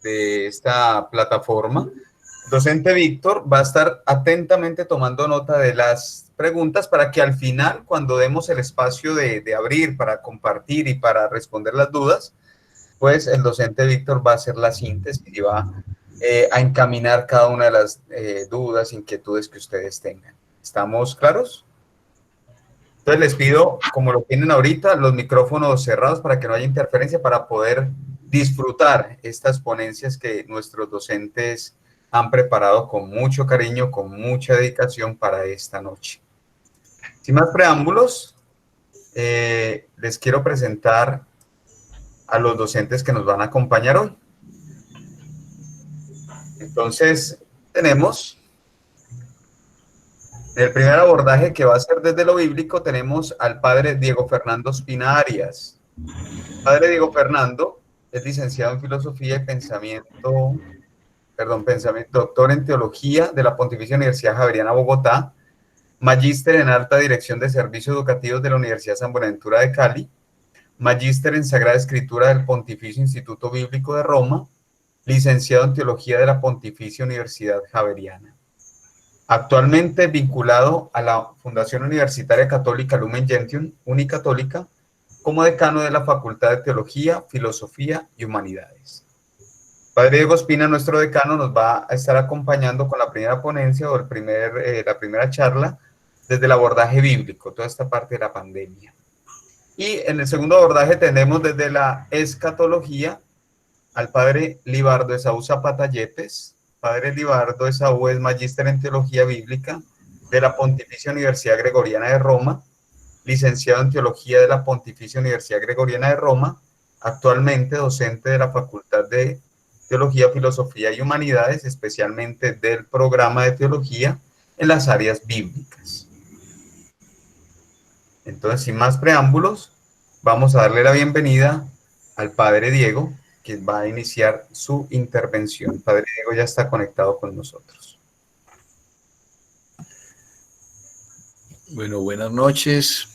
de esta plataforma. El docente Víctor va a estar atentamente tomando nota de las preguntas para que al final, cuando demos el espacio de abrir para compartir y para responder las dudas, pues el docente Víctor va a hacer la síntesis y va a encaminar cada una de las dudas, inquietudes que ustedes tengan. ¿Estamos claros? Entonces les pido, como lo tienen ahorita, los micrófonos cerrados para que no haya interferencia, para poder disfrutar estas ponencias que nuestros docentes han preparado con mucho cariño, con mucha dedicación para esta noche. Sin más preámbulos, les quiero presentar a los docentes que nos van a acompañar hoy. Entonces, tenemos el primer abordaje, que va a ser desde lo bíblico. Tenemos al padre Diego Fernando Espina Arias. Padre Diego Fernando es licenciado en Filosofía y doctor en Teología de la Pontificia Universidad Javeriana Bogotá, magíster en Alta Dirección de Servicios Educativos de la Universidad San Buenaventura de Cali, magíster en Sagrada Escritura del Pontificio Instituto Bíblico de Roma, licenciado en Teología de la Pontificia Universidad Javeriana. Actualmente vinculado a la Fundación Universitaria Católica Lumen Gentium, Unicatólica, como decano de la Facultad de Teología, Filosofía y Humanidades. Padre Diego Espina, nuestro decano, nos va a estar acompañando con la primera ponencia o la primera charla desde el abordaje bíblico, toda esta parte de la pandemia. Y en el segundo abordaje tenemos desde la escatología al padre Libardo Esaú Zapata Yepes. Padre Libardo Esaú es magíster en Teología Bíblica de la Pontificia Universidad Gregoriana de Roma, licenciado en Teología de la Pontificia Universidad Gregoriana de Roma, actualmente docente de la Facultad de Teología, Filosofía y Humanidades, especialmente del programa de Teología en las áreas bíblicas. Entonces, sin más preámbulos, vamos a darle la bienvenida al Padre Diego, que va a iniciar su intervención. Padre Diego ya está conectado con nosotros. Bueno, buenas noches.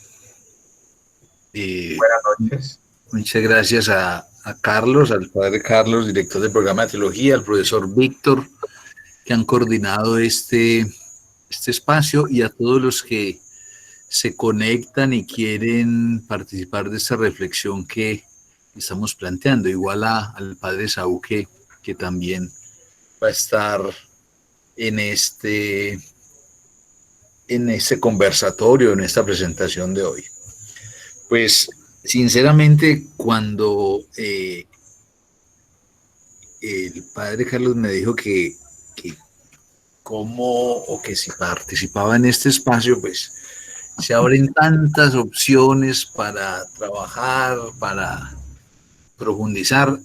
Buenas noches. Muchas gracias a Carlos, al padre Carlos, director del programa de teología, al profesor Víctor, que han coordinado este espacio, y a todos los que se conectan y quieren participar de esta reflexión que estamos planteando. Igual al padre Saúl, que también va a estar en este conversatorio, en esta presentación de hoy. Pues, sinceramente, cuando el padre Carlos me dijo que si participaba en este espacio, pues se abren tantas opciones para trabajar, para profundizar,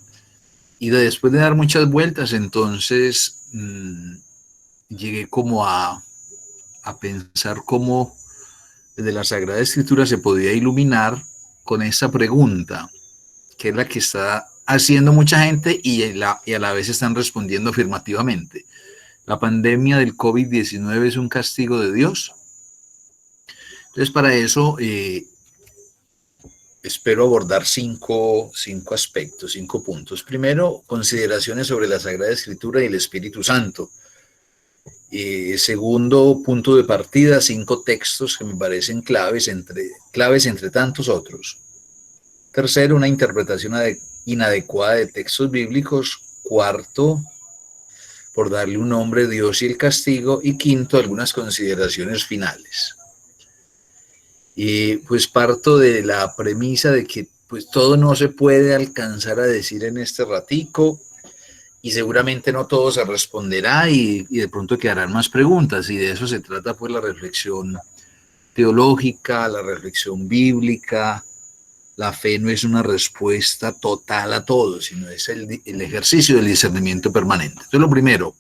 y después de dar muchas vueltas, entonces llegué como a pensar cómo desde la Sagrada Escritura se podía iluminar con esa pregunta, que es la que está haciendo mucha gente y a la vez están respondiendo afirmativamente. ¿La pandemia del COVID-19 es un castigo de Dios? Entonces, para eso espero abordar cinco aspectos, 5 puntos. Primero, consideraciones sobre la Sagrada Escritura y el Espíritu Santo. Segundo punto de partida, 5 textos que me parecen claves entre tantos otros. Tercero, una interpretación inadecuada de textos bíblicos. Cuarto, por darle un nombre, Dios y el castigo. Y quinto, algunas consideraciones finales. Pues parto de la premisa de que pues todo no se puede alcanzar a decir en este ratico, y seguramente no todo se responderá, y de pronto quedarán más preguntas, y de eso se trata pues la reflexión teológica, la reflexión bíblica. La fe no es una respuesta total a todo, sino es el ejercicio del discernimiento permanente. Entonces, lo primero,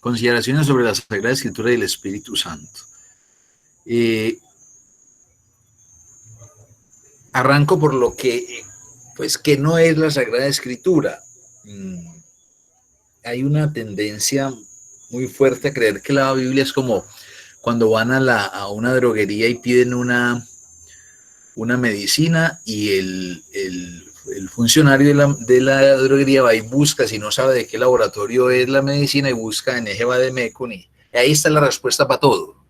consideraciones sobre la Sagrada Escritura y el Espíritu Santo. Arranco por lo que no es la Sagrada Escritura. Hay una tendencia muy fuerte a creer que la Biblia es como cuando van a una droguería y piden una medicina, y el el funcionario de la droguería va y busca, si no sabe de qué laboratorio es la medicina, y busca en eje vademecum, y ahí está la respuesta para todo.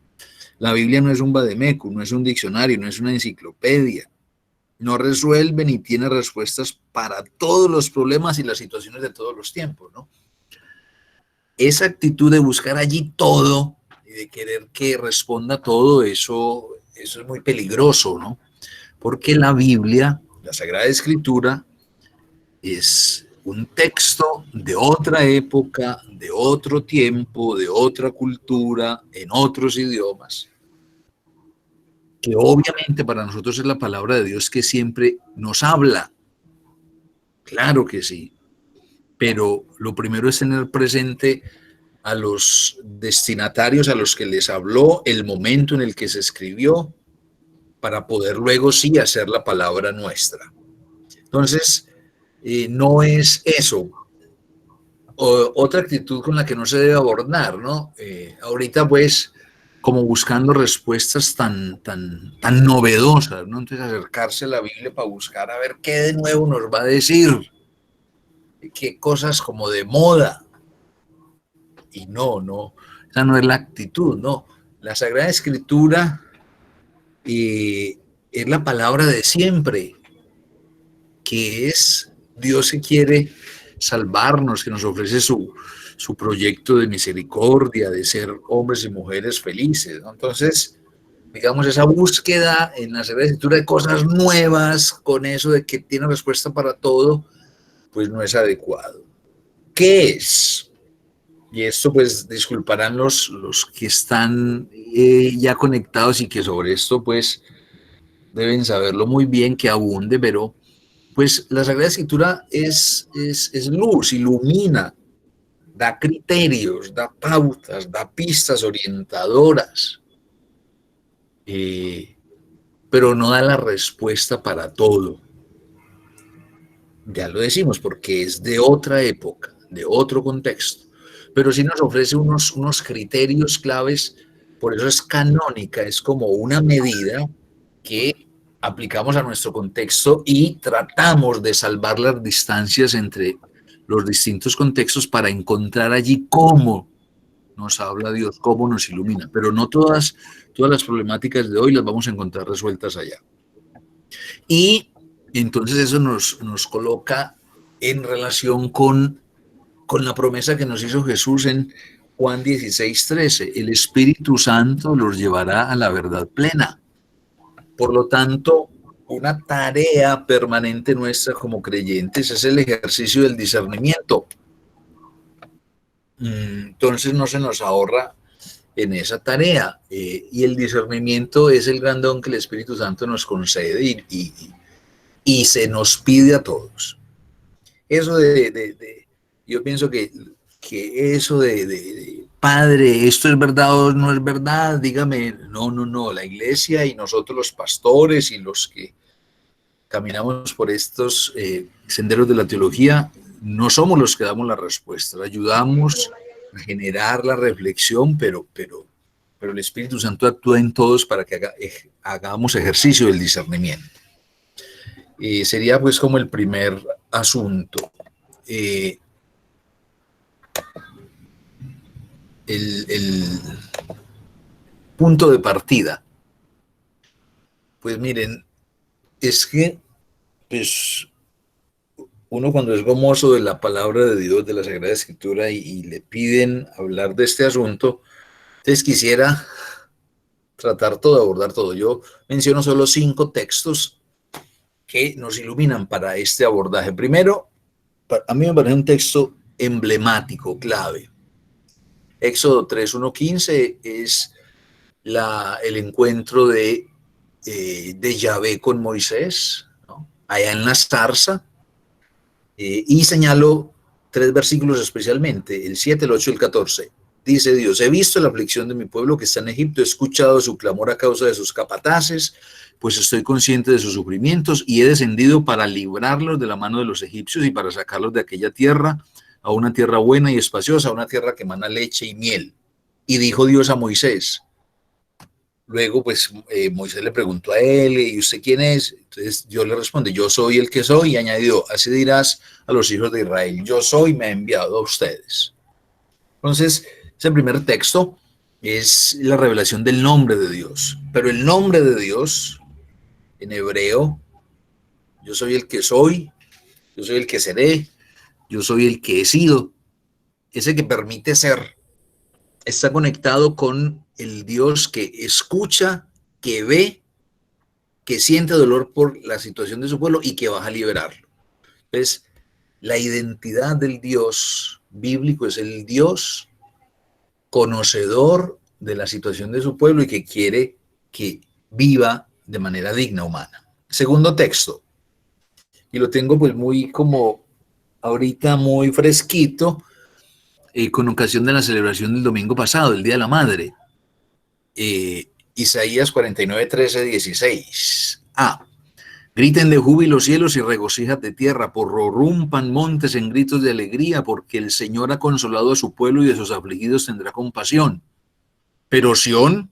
La Biblia no es un vademecum, no es un diccionario, no es una enciclopedia. No resuelve ni tiene respuestas para todos los problemas y las situaciones de todos los tiempos, ¿no? Esa actitud de buscar allí todo y de querer que responda todo, eso es muy peligroso, ¿no? Porque la Biblia, la Sagrada Escritura, es un texto de otra época, de otro tiempo, de otra cultura, en otros idiomas, que obviamente para nosotros es la palabra de Dios que siempre nos habla. Claro que sí, pero lo primero es tener presente a los destinatarios a los que les habló, el momento en el que se escribió, para poder luego sí hacer la palabra nuestra. Entonces, no es eso. Otra actitud con la que no se debe abordar, ¿no? Ahorita pues como buscando respuestas tan novedosas, ¿no? Entonces acercarse a la Biblia para buscar a ver qué de nuevo nos va a decir, qué cosas como de moda. Y no, esa no es la actitud, no. La Sagrada Escritura es la palabra de siempre, que es Dios que quiere salvarnos, que nos ofrece su proyecto de misericordia, de ser hombres y mujeres felices, ¿no? Entonces, digamos, esa búsqueda en la Sagrada Escritura de cosas nuevas, con eso de que tiene respuesta para todo, pues no es adecuado. ¿Qué es? Y esto pues disculparán los que están ya conectados y que sobre esto pues deben saberlo muy bien, que abunde, pero pues la Sagrada Escritura es luz, ilumina, da criterios, da pautas, da pistas orientadoras, pero no da la respuesta para todo. Ya lo decimos, porque es de otra época, de otro contexto, pero sí nos ofrece unos criterios claves, por eso es canónica, es como una medida que aplicamos a nuestro contexto y tratamos de salvar las distancias entre los distintos contextos para encontrar allí cómo nos habla Dios, cómo nos ilumina, pero no todas las problemáticas de hoy las vamos a encontrar resueltas allá. Y entonces eso nos coloca en relación con la promesa que nos hizo Jesús en Juan 16:13. El Espíritu Santo los llevará a la verdad plena. Por lo tanto, una tarea permanente nuestra como creyentes es el ejercicio del discernimiento. Entonces no se nos ahorra en esa tarea. Y el discernimiento es el gran don que el Espíritu Santo nos concede y se nos pide a todos. Eso yo pienso que eso de padre, esto es verdad o no es verdad, dígame, no, la iglesia y nosotros los pastores y los que caminamos por estos senderos de la teología, no somos los que damos la respuesta, ayudamos a generar la reflexión, pero el Espíritu Santo actúa en todos para que hagamos ejercicio del discernimiento. Sería pues como el primer asunto. El punto de partida. Pues miren, es que pues, uno cuando es gomoso de la palabra de Dios, de la Sagrada Escritura, y le piden hablar de este asunto, entonces quisiera tratar todo, abordar todo. Yo menciono solo 5 textos que nos iluminan para este abordaje. Primero, a mí me parece un texto emblemático, clave. Éxodo 3:1-15 es el encuentro de Yahvé con Moisés, ¿no? Allá en la zarza, y señalo 3 versículos especialmente, el 7, el 8 y el 14. Dice Dios: he visto la aflicción de mi pueblo que está en Egipto, he escuchado su clamor a causa de sus capataces, pues estoy consciente de sus sufrimientos y he descendido para librarlos de la mano de los egipcios y para sacarlos de aquella tierra a una tierra buena y espaciosa, a una tierra que emana leche y miel. Y dijo Dios a Moisés: luego, pues, Moisés le preguntó a él, ¿y usted quién es? Entonces Dios le responde, yo soy el que soy, y añadió, así dirás a los hijos de Israel, yo soy, me ha enviado a ustedes. Entonces, ese primer texto es la revelación del nombre de Dios, pero el nombre de Dios en hebreo, yo soy el que soy, yo soy el que seré, yo soy el que he sido, ese que permite ser, está conectado con el Dios que escucha, que ve, que siente dolor por la situación de su pueblo y que va a liberarlo. Entonces, la identidad del Dios bíblico es el Dios conocedor de la situación de su pueblo y que quiere que viva de manera digna humana. Segundo texto, y lo tengo pues muy como ahorita muy fresquito, con ocasión de la celebración del domingo pasado, el Día de la Madre. Isaías 49, 13, 16. Griten de júbilo cielos y regocíjate tierra, prorrumpan montes en gritos de alegría, porque el Señor ha consolado a su pueblo y de sus afligidos tendrá compasión. Pero Sión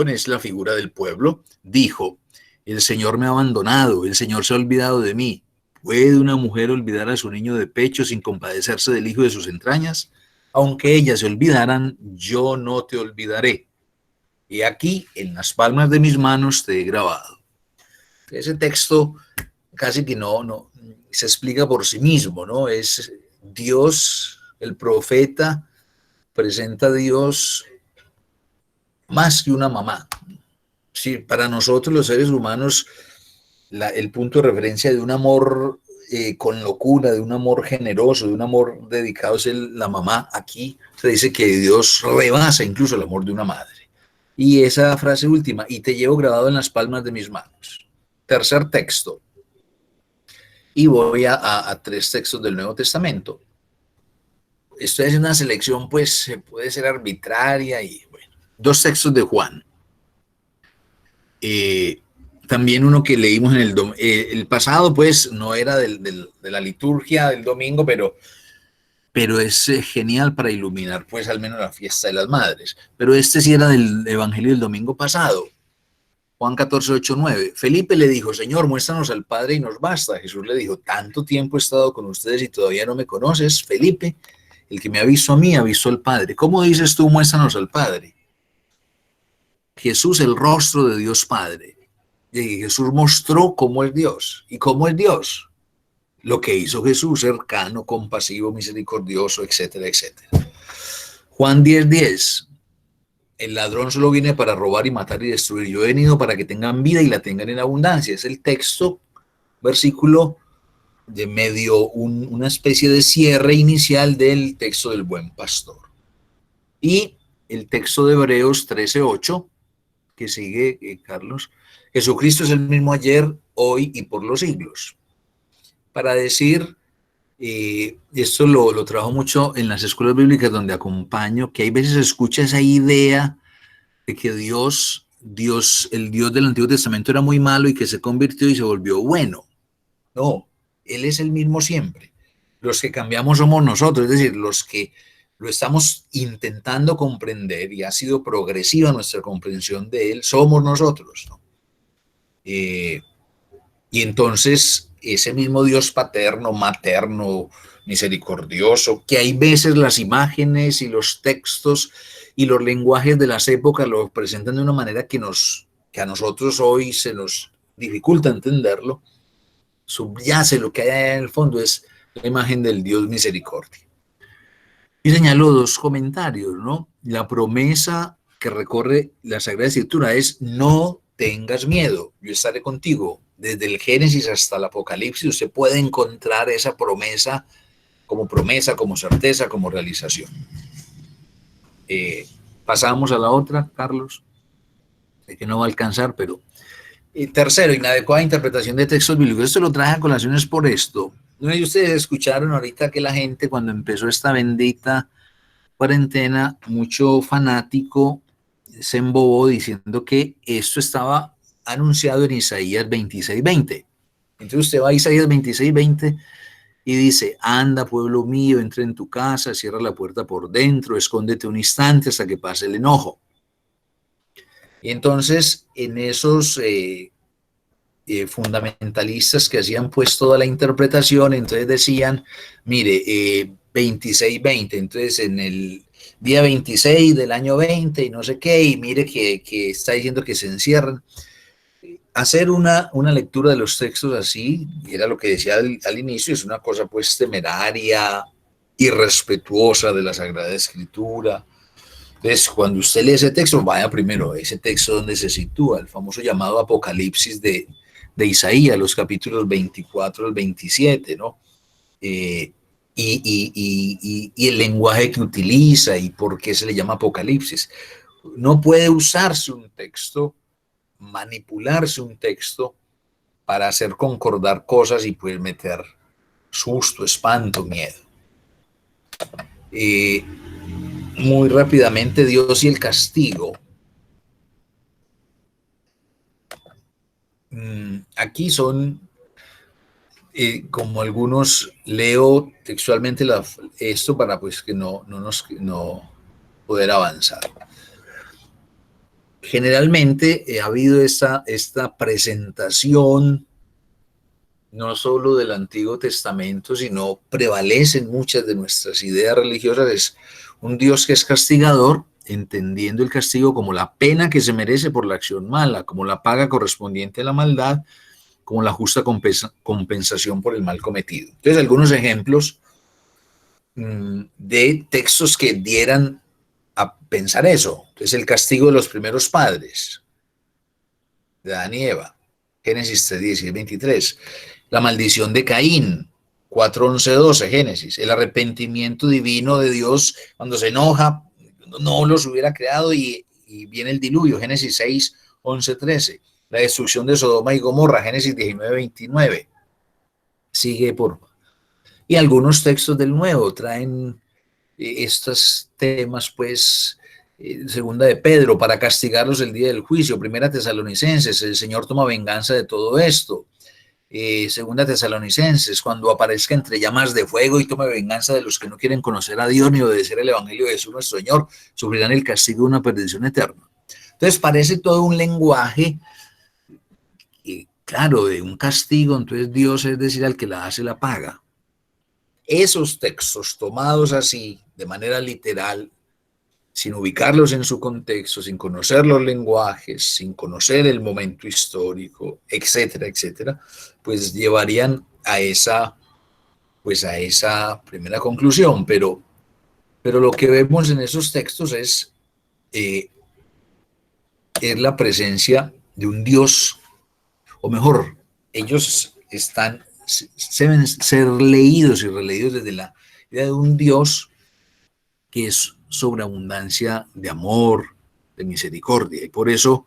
es la figura del pueblo, dijo, el Señor me ha abandonado, el Señor se ha olvidado de mí. ¿Puede una mujer olvidar a su niño de pecho sin compadecerse del hijo de sus entrañas? Aunque ellas se olvidaran, yo no te olvidaré. Y aquí, en las palmas de mis manos, te he grabado. Ese texto casi que no se explica por sí mismo, ¿no? Es Dios, el profeta, presenta a Dios más que una mamá. Sí, para nosotros los seres humanos, el punto de referencia de un amor con locura, de un amor generoso, de un amor dedicado es la mamá. Aquí se dice que Dios rebasa incluso el amor de una madre. Y esa frase última, y te llevo grabado en las palmas de mis manos. Tercer texto. Y voy a tres textos del Nuevo Testamento. Esto es una selección, pues, puede ser arbitraria y, bueno, dos textos de Juan. También uno que leímos en el pasado, pues, no era de la liturgia del domingo, pero es genial para iluminar, pues, al menos la fiesta de las madres. Pero este sí era del Evangelio del domingo pasado. Juan 14, 8, 9. Felipe le dijo, Señor, muéstranos al Padre y nos basta. Jesús le dijo, tanto tiempo he estado con ustedes y todavía no me conoces. Felipe, el que me ha visto a mí, ha visto al Padre. ¿Cómo dices tú, muéstranos al Padre? Jesús, el rostro de Dios Padre. Y Jesús mostró cómo es Dios. ¿Y cómo es Dios? Lo que hizo Jesús, cercano, compasivo, misericordioso, etcétera, etcétera. Juan 10, 10. El ladrón solo viene para robar y matar y destruir. Yo he venido para que tengan vida y la tengan en abundancia. Es el texto, versículo de medio, una especie de cierre inicial del texto del buen pastor. Y el texto de Hebreos 13:8, que sigue, Carlos, Jesucristo es el mismo ayer, hoy y por los siglos. Para decir, esto lo trabajo mucho en las escuelas bíblicas donde acompaño, que hay veces se escucha esa idea de que Dios, el Dios del Antiguo Testamento era muy malo y que se convirtió y se volvió bueno. No, Él es el mismo siempre. Los que cambiamos somos nosotros, es decir, los que lo estamos intentando comprender y ha sido progresiva nuestra comprensión de Él, somos nosotros, ¿no? Y entonces ese mismo Dios paterno, materno, misericordioso, que hay veces las imágenes y los textos y los lenguajes de las épocas lo presentan de una manera que a nosotros hoy se nos dificulta entenderlo, subyace lo que hay en el fondo, es la imagen del Dios misericordia. Y señaló dos comentarios, ¿no? La promesa que recorre la Sagrada Escritura es: no tengas miedo, yo estaré contigo. Desde el Génesis hasta el Apocalipsis usted puede encontrar esa promesa, como certeza, como realización. Pasamos a la otra, Carlos. Sé que no va a alcanzar, pero... tercero, inadecuada interpretación de textos bíblicos. Esto lo traje a colaciones por esto. ¿No? Y ustedes escucharon ahorita que la gente, cuando empezó esta bendita cuarentena, mucho fanático se embobó diciendo que esto estaba anunciado en Isaías 26:20. Entonces usted va a Isaías 26:20 y dice: anda, pueblo mío, entra en tu casa, cierra la puerta por dentro, escóndete un instante hasta que pase el enojo. Y entonces, en esos fundamentalistas que hacían pues toda la interpretación, entonces decían, mire, 26-20, entonces en el día 26 del año 20 y no sé qué, y mire que está diciendo que se encierran. Hacer una lectura de los textos así, era lo que decía al inicio, es una cosa pues temeraria, irrespetuosa de la Sagrada Escritura. Entonces, cuando usted lee ese texto, vaya primero, ese texto donde se sitúa, el famoso llamado Apocalipsis de Isaías, los capítulos 24 al 27, ¿no? Y el lenguaje que utiliza y por qué se le llama Apocalipsis. No puede usarse un texto, manipularse un texto para hacer concordar cosas y pues meter susto, espanto, miedo. Muy rápidamente, Dios y el castigo. Aquí son, como algunos, leo textualmente esto para pues que no poder avanzar. Generalmente ha habido esta presentación no solo del Antiguo Testamento, sino prevalecen muchas de nuestras ideas religiosas, es un Dios que es castigador, entendiendo el castigo como la pena que se merece por la acción mala, como la paga correspondiente a la maldad, como la justa compensación por el mal cometido. Entonces, algunos ejemplos de textos que dieran a pensar eso. Entonces, el castigo de los primeros padres, de Adán y Eva, Génesis 3, 16, 23. La maldición de Caín, 4, 11, 12, Génesis. El arrepentimiento divino de Dios cuando se enoja, no los hubiera creado y viene el diluvio, Génesis 6, 11, 13. La destrucción de Sodoma y Gomorra, Génesis 19, 29. Sigue por... Y algunos textos del Nuevo traen estos temas, pues, segunda de Pedro, para castigarlos el día del juicio, primera Tesalonicenses, el Señor toma venganza de todo esto, segunda Tesalonicenses, cuando aparezca entre llamas de fuego y tome venganza de los que no quieren conocer a Dios ni obedecer el Evangelio de Jesús nuestro Señor, sufrirán el castigo de una perdición eterna. Entonces parece todo un lenguaje, claro, de un castigo, entonces Dios, es decir, al que la hace la paga. Esos textos tomados así, de manera literal, sin ubicarlos en su contexto, sin conocer los lenguajes, sin conocer el momento histórico, etcétera, etcétera, pues llevarían a esa primera conclusión. Pero lo que vemos en esos textos es la presencia de un Dios, o mejor, ellos deben ser leídos y releídos desde la idea de un Dios que es sobreabundancia de amor, de misericordia. Y por eso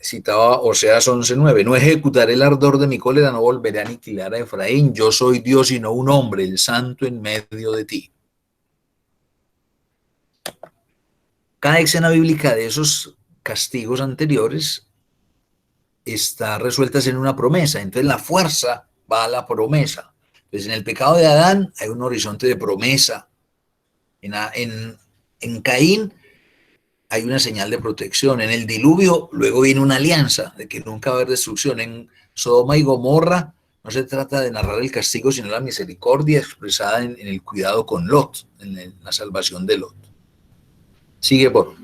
citaba Oseas 11:9, no ejecutaré el ardor de mi cólera, no volveré a aniquilar a Efraín, yo soy Dios y no un hombre, el santo en medio de ti. Cada escena bíblica de esos castigos anteriores está resuelta en una promesa, entonces la fuerza va a la promesa. Entonces en el pecado de Adán hay un horizonte de promesa. En Caín hay una señal de protección. En el diluvio luego viene una alianza de que nunca va a haber destrucción. En Sodoma y Gomorra no se trata de narrar el castigo, sino la misericordia expresada en el cuidado con Lot, en la salvación de Lot. Sigue por.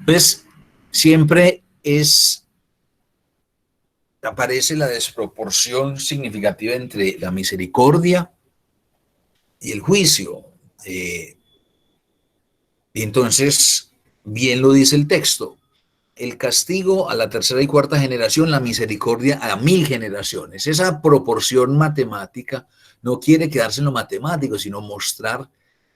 Pues siempre aparece la desproporción significativa entre la misericordia y el juicio. Y entonces, bien lo dice el texto, el castigo a la tercera y cuarta generación, la misericordia a 1000 generaciones. Esa proporción matemática no quiere quedarse en lo matemático, sino mostrar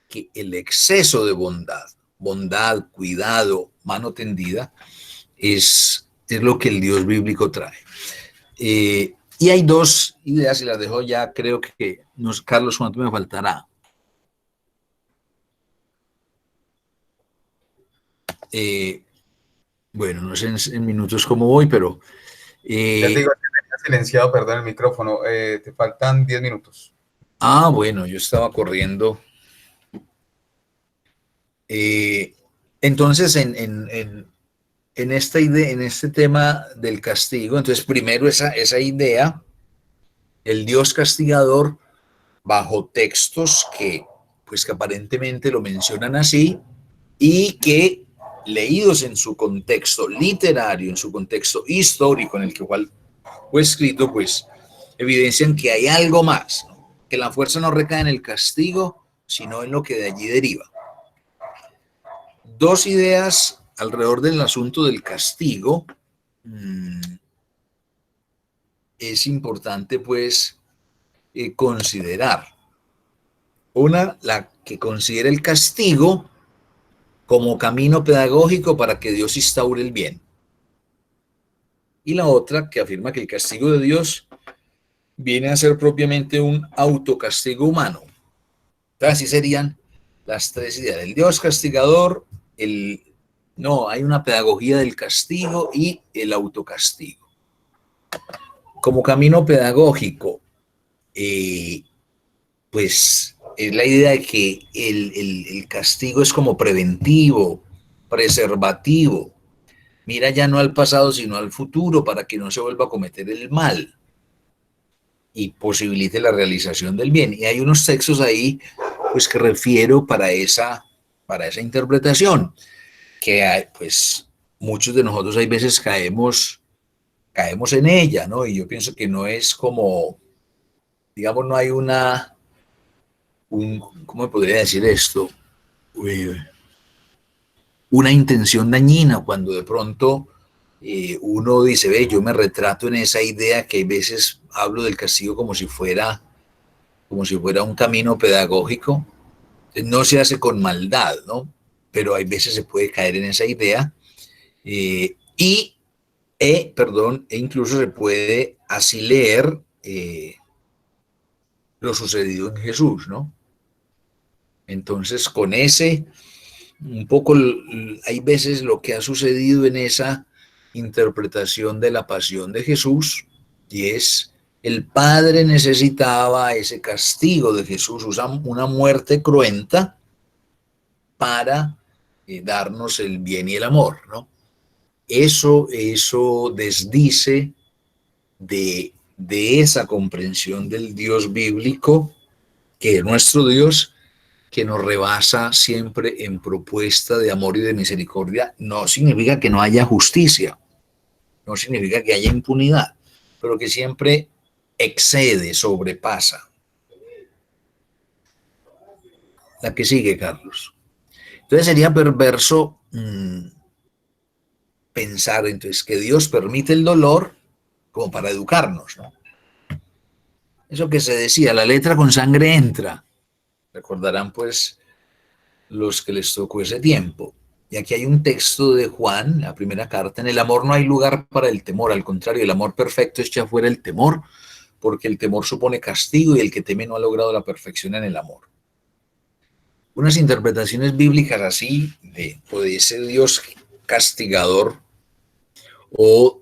que el exceso de bondad, cuidado, mano tendida, es lo que el Dios bíblico trae. Y hay dos ideas, y las dejo ya, creo que Carlos, ¿cuánto me faltará? Bueno, no sé en minutos cómo voy, pero... Ya te digo, te silenciado, perdón, el micrófono. Te faltan 10 minutos. Ah, bueno, yo estaba corriendo. Entonces, en esta idea, en este tema del castigo, entonces primero esa idea, el Dios castigador, bajo textos pues que aparentemente lo mencionan así, y que leídos en su contexto literario, en su contexto histórico en el que fue escrito, pues evidencian que hay algo más, ¿no? Que la fuerza no recae en el castigo, sino en lo que de allí deriva. Dos ideas alrededor del asunto del castigo. Es importante, pues, considerar. Una, la que considera el castigo como camino pedagógico para que Dios instaure el bien. Y la otra, que afirma que el castigo de Dios viene a ser propiamente un autocastigo humano. Entonces, así serían las tres ideas. El Dios castigador, no, hay una pedagogía del castigo y el autocastigo. Como camino pedagógico, pues es la idea de que el castigo es como preventivo, preservativo. Mira ya no al pasado, sino al futuro para que no se vuelva a cometer el mal y posibilite la realización del bien. Y hay unos textos ahí pues que refiero para esa interpretación, que hay, pues muchos de nosotros hay veces caemos en ella, ¿no? Y yo pienso que no es como, digamos, no hay ¿cómo podría decir esto? Una intención dañina cuando de pronto uno dice, ve, yo me retrato en esa idea que a veces hablo del castigo como si fuera un camino pedagógico. No se hace con maldad, ¿no? Pero hay veces se puede caer en esa idea e incluso se puede así leer lo sucedido en Jesús, ¿no? Entonces, con un poco, hay veces lo que ha sucedido en esa interpretación de la pasión de Jesús, y es el Padre necesitaba ese castigo de Jesús, una muerte cruenta para darnos el bien y el amor, ¿no? Eso desdice de esa comprensión del Dios bíblico, que es nuestro Dios, que nos rebasa siempre en propuesta de amor y de misericordia. No significa que no haya justicia, no significa que haya impunidad, pero que siempre excede, sobrepasa. La que sigue, Carlos. Entonces sería perverso pensar entonces que Dios permite el dolor como para educarnos, ¿no? Eso que se decía, la letra con sangre entra. Recordarán pues los que les tocó ese tiempo. Y aquí hay un texto de Juan, la primera carta: en el amor no hay lugar para el temor, al contrario, el amor perfecto echa fuera el temor, porque el temor supone castigo y el que teme no ha logrado la perfección en el amor. Unas interpretaciones bíblicas así de ese Dios castigador o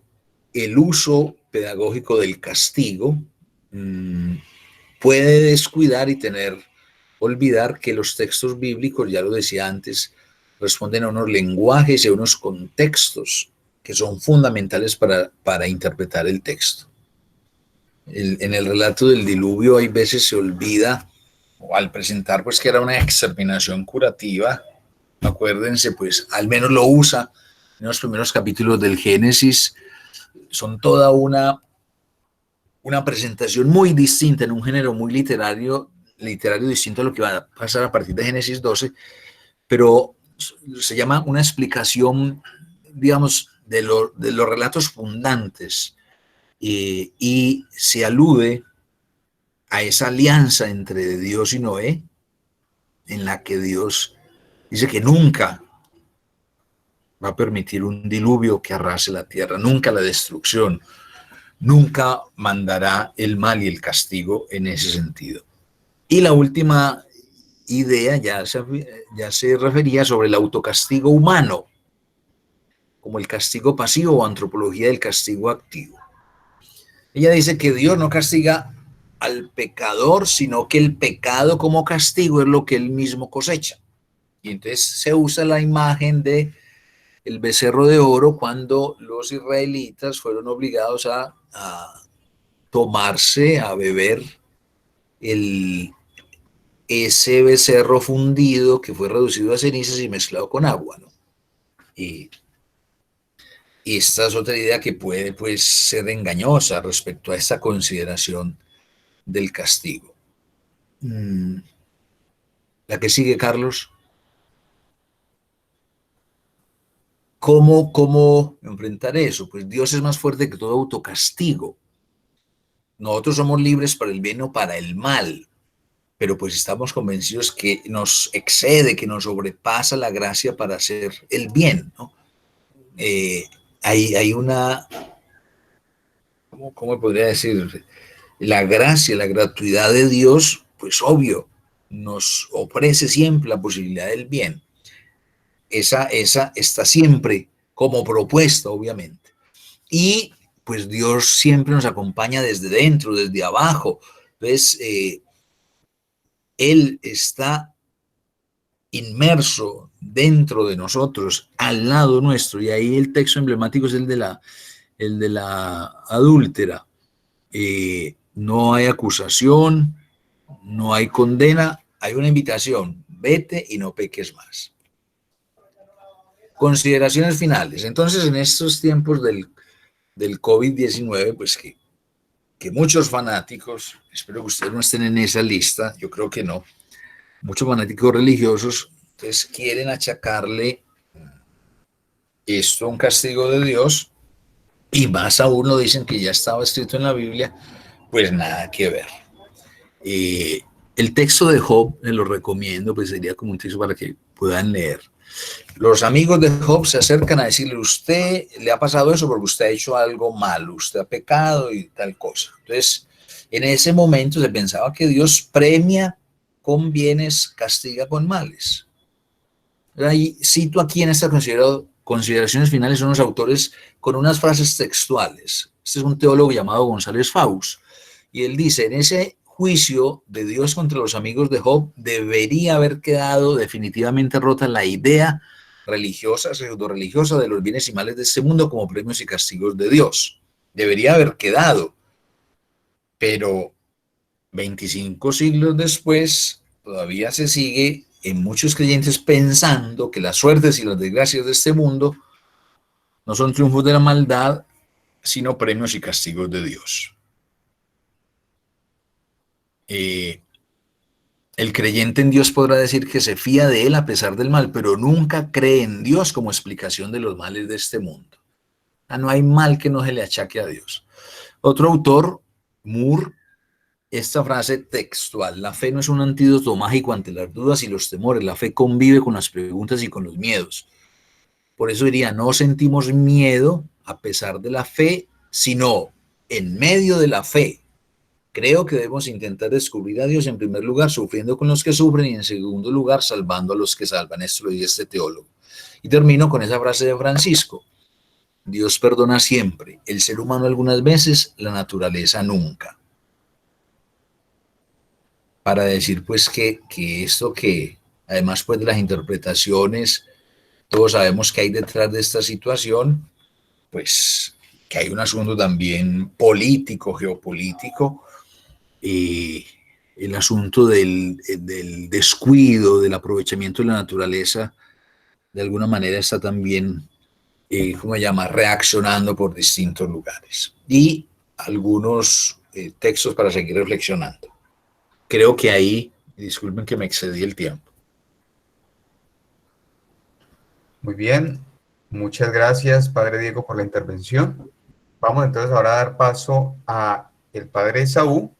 el uso pedagógico del castigo puede descuidar y olvidar que los textos bíblicos, ya lo decía antes, responden a unos lenguajes y a unos contextos que son fundamentales para interpretar el texto. En el relato del diluvio hay veces se olvida, o al presentar pues que era una exterminación curativa, acuérdense, pues al menos lo usa en los primeros capítulos del Génesis, son toda una presentación muy distinta, en un género muy literario distinto a lo que va a pasar a partir de Génesis 12, pero se llama una explicación, digamos, de los relatos fundantes, y se alude a esa alianza entre Dios y Noé, en la que Dios dice que nunca va a permitir un diluvio que arrase la tierra, nunca la destrucción, nunca mandará el mal y el castigo en ese sentido. Y la última idea ya se refería sobre el autocastigo humano, como el castigo pasivo o antropología del castigo activo. Ella dice que Dios no castiga al pecador, sino que el pecado como castigo es lo que él mismo cosecha. Y entonces se usa la imagen de el becerro de oro cuando los israelitas fueron obligados a tomarse, a beber ese becerro fundido que fue reducido a cenizas y mezclado con agua, ¿no? Y esta es otra idea que puede, pues, ser engañosa respecto a esta consideración del castigo. La que sigue, Carlos. ¿Cómo enfrentar eso? Pues Dios es más fuerte que todo autocastigo. Nosotros somos libres para el bien o para el mal, pero pues estamos convencidos que nos excede, que nos sobrepasa la gracia para hacer el bien, ¿no? Hay una, ¿cómo podría decir? La gracia, la gratuidad de Dios, pues obvio, nos ofrece siempre la posibilidad del bien. Esa está siempre como propuesta, obviamente. Y pues Dios siempre nos acompaña desde dentro, desde abajo. Entonces, Él está inmerso dentro de nosotros, al lado nuestro. Y ahí el texto emblemático es el de la adúltera. No hay acusación, no hay condena, hay una invitación. Vete y no peques más. Consideraciones finales. Entonces, en estos tiempos del COVID-19, pues que muchos fanáticos, espero que ustedes no estén en esa lista, yo creo que no, muchos fanáticos religiosos, pues quieren achacarle esto a un castigo de Dios, y más aún lo dicen que ya estaba escrito en la Biblia, pues nada que ver. El texto de Job, les lo recomiendo, pues sería como un texto para que puedan leer. Los amigos de Job se acercan a decirle, usted le ha pasado eso porque usted ha hecho algo malo, usted ha pecado y tal cosa. Entonces, en ese momento se pensaba que Dios premia con bienes, castiga con males. Ahí cito aquí en estas consideraciones finales unos autores con unas frases textuales. Este es un teólogo llamado González Faust, y él dice, en ese juicio de Dios contra los amigos de Job debería haber quedado definitivamente rota la idea religiosa, pseudo-religiosa de los bienes y males de este mundo como premios y castigos de Dios. Debería haber quedado, pero 25 siglos después todavía se sigue en muchos creyentes pensando que las suertes y las desgracias de este mundo no son triunfos de la maldad, sino premios y castigos de Dios. El creyente en Dios podrá decir que se fía de Él a pesar del mal, pero nunca cree en Dios como explicación de los males de este mundo. No hay mal que no se le achaque a Dios. Otro autor, Moore, esta frase textual: la fe no es un antídoto mágico ante las dudas y los temores. La fe convive con las preguntas y con los miedos. Por eso diría, no sentimos miedo a pesar de la fe, sino en medio de la fe. Creo que debemos intentar descubrir a Dios en primer lugar sufriendo con los que sufren y en segundo lugar salvando a los que salvan. Esto lo dice este teólogo. Y termino con esa frase de Francisco: Dios perdona siempre, el ser humano algunas veces, la naturaleza nunca. Para decir pues que esto, que además pues de las interpretaciones, todos sabemos que hay detrás de esta situación, pues que hay un asunto también político, geopolítico, y el asunto del descuido, del aprovechamiento de la naturaleza, de alguna manera está también, ¿cómo se llama?, reaccionando por distintos lugares. Y algunos textos para seguir reflexionando. Creo que ahí, disculpen que me excedí el tiempo. Muy bien, muchas gracias, Padre Diego, por la intervención. Vamos entonces ahora a dar paso a el Padre Esaú,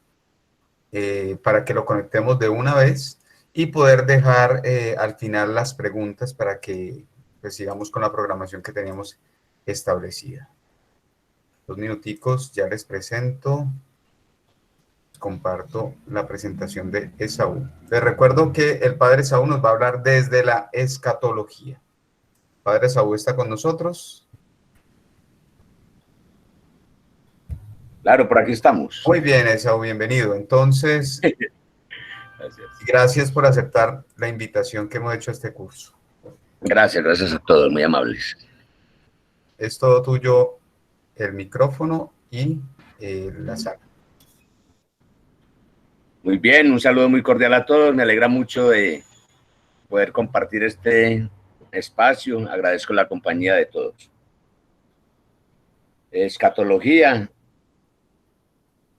para que lo conectemos de una vez y poder dejar al final las preguntas para que pues, sigamos con la programación que teníamos establecida. 2 minuticos, ya les presento. Comparto la presentación de Esaú. Les recuerdo que el Padre Esaú nos va a hablar desde la escatología. Padre Esaú está con nosotros. Claro, por aquí estamos. Muy bien, Esaú, bienvenido. Entonces, gracias por aceptar la invitación que hemos hecho a este curso. Gracias a todos, muy amables. Es todo tuyo el micrófono y la sala. Muy bien, un saludo muy cordial a todos. Me alegra mucho de poder compartir este espacio. Agradezco la compañía de todos. Escatología.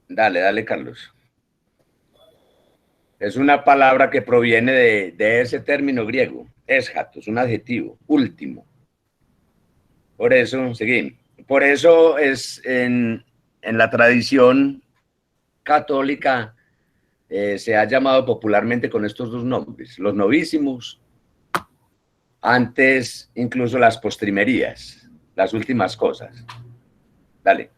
Dale, Carlos. Es una palabra que proviene de ese término griego, eschatos, un adjetivo, último. Por eso, seguimos. Por eso es en la tradición católica se ha llamado popularmente con estos dos nombres, los novísimos, antes incluso las postrimerías, las últimas cosas. Dale.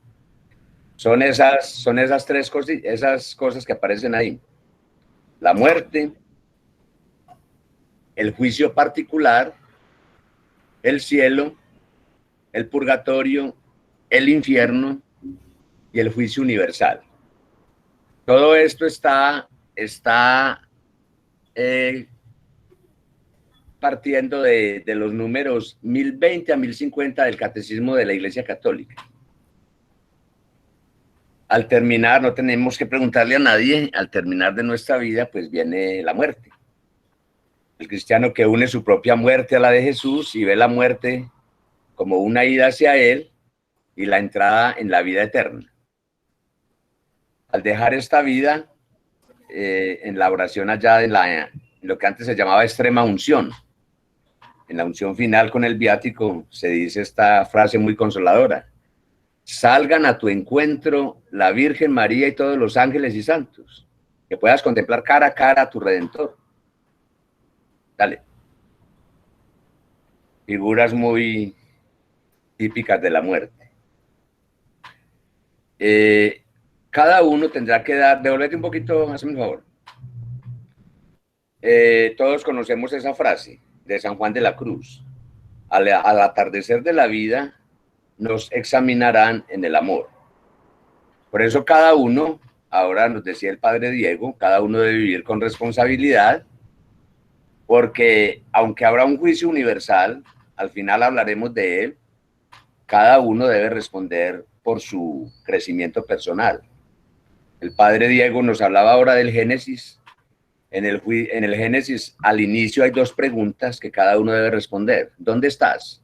Son esas tres cosas, esas cosas que aparecen ahí. La muerte, el juicio particular, el cielo, el purgatorio, el infierno y el juicio universal. Todo esto está partiendo de los números 1020 a 1050 del Catecismo de la Iglesia Católica. Al terminar, no tenemos que preguntarle a nadie, al terminar de nuestra vida, pues viene la muerte. El cristiano que une su propia muerte a la de Jesús y ve la muerte como una ida hacia Él y la entrada en la vida eterna. Al dejar esta vida, en la oración allá de lo que antes se llamaba extrema unción, en la unción final con el viático se dice esta frase muy consoladora: salgan a tu encuentro la Virgen María y todos los ángeles y santos, que puedas contemplar cara a cara a tu Redentor. Dale. Figuras muy típicas de la muerte. Cada uno tendrá que dar, devolvete un poquito, hazme un favor. Todos conocemos esa frase de San Juan de la Cruz: al atardecer de la vida nos examinarán en el amor. Por eso cada uno, ahora nos decía el padre Diego, cada uno debe vivir con responsabilidad, porque aunque habrá un juicio universal, al final hablaremos de él, cada uno debe responder por su crecimiento personal. El padre Diego nos hablaba ahora del Génesis. En el Génesis, al inicio hay dos preguntas que cada uno debe responder. ¿Dónde estás?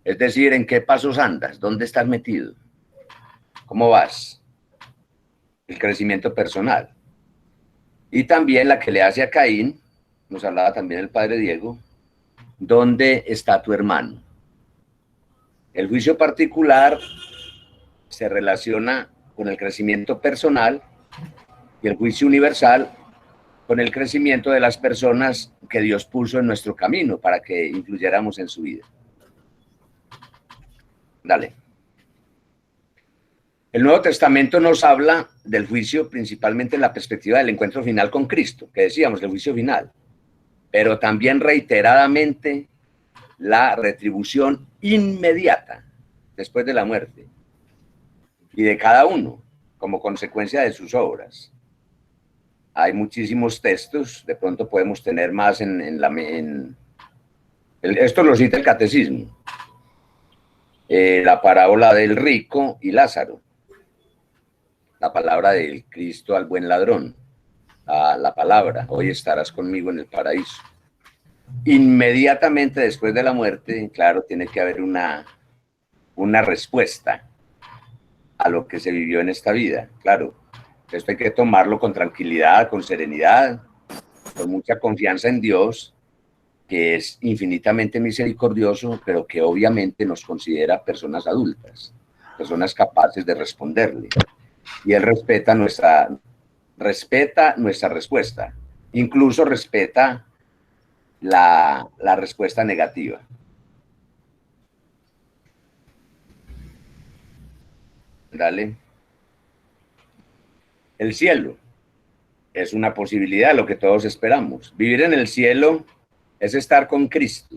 Es decir, ¿en qué pasos andas? ¿Dónde estás metido? ¿Cómo vas? El crecimiento personal. Y también la que le hace a Caín, nos hablaba también el padre Diego: ¿dónde está tu hermano? El juicio particular se relaciona con el crecimiento personal y el juicio universal con el crecimiento de las personas que Dios puso en nuestro camino para que influyéramos en su vida. Dale. El Nuevo Testamento nos habla del juicio principalmente en la perspectiva del encuentro final con Cristo, que decíamos, el juicio final, pero también reiteradamente la retribución inmediata después de la muerte y de cada uno como consecuencia de sus obras. Hay muchísimos textos, de pronto podemos tener más esto lo cita el Catecismo, la parábola del rico y Lázaro, la palabra del Cristo al buen ladrón, la palabra: hoy estarás conmigo en el paraíso. Inmediatamente después de la muerte, claro, tiene que haber una respuesta a lo que se vivió en esta vida, claro. Esto hay que tomarlo con tranquilidad, con serenidad, con mucha confianza en Dios, que es infinitamente misericordioso, pero que obviamente nos considera personas adultas, personas capaces de responderle. Y Él respeta nuestra respuesta, incluso respeta la respuesta negativa. Dale. El cielo es una posibilidad, lo que todos esperamos. Vivir en el cielo es estar con Cristo.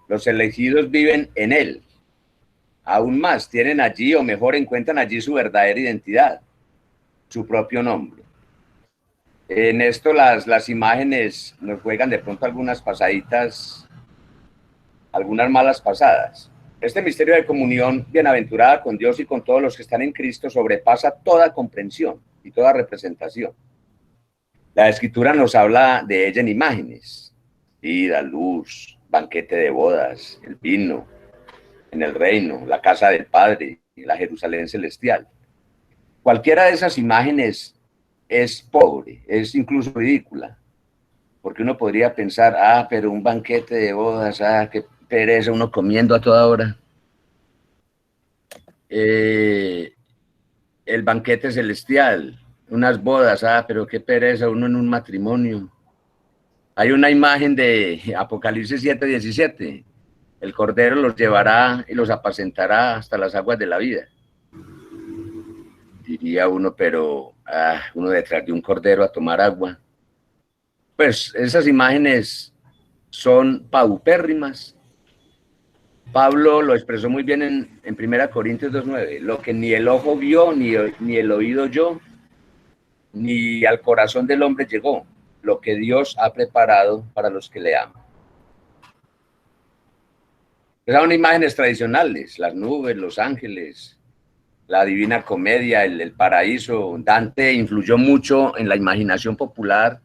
Los elegidos viven en Él. Aún más, tienen allí, o mejor, encuentran allí su verdadera identidad, su propio nombre. En esto las imágenes nos juegan de pronto algunas pasaditas algunas malas pasadas. Este misterio de comunión bienaventurada con Dios y con todos los que están en Cristo sobrepasa toda comprensión y toda representación. La Escritura nos habla de ella en imágenes: vida, luz, banquete de bodas, el vino en el reino, la casa del Padre y la Jerusalén celestial. Cualquiera de esas imágenes es pobre, es incluso ridícula, porque uno podría pensar, pero un banquete de bodas, qué pereza, uno comiendo a toda hora. El banquete celestial, unas bodas, pero qué pereza, uno en un matrimonio. Hay una imagen de Apocalipsis 7:17. El Cordero los llevará y los apacentará hasta las aguas de la vida. Diría uno, pero uno detrás de un cordero a tomar agua. Pues esas imágenes son paupérrimas. Pablo lo expresó muy bien en 1 Corintios 2:9. Lo que ni el ojo vio, ni el oído oyó, ni al corazón del hombre llegó, lo que Dios ha preparado para los que le aman. Esas son imágenes tradicionales, las nubes, los ángeles, la Divina Comedia, el paraíso. Dante influyó mucho en la imaginación popular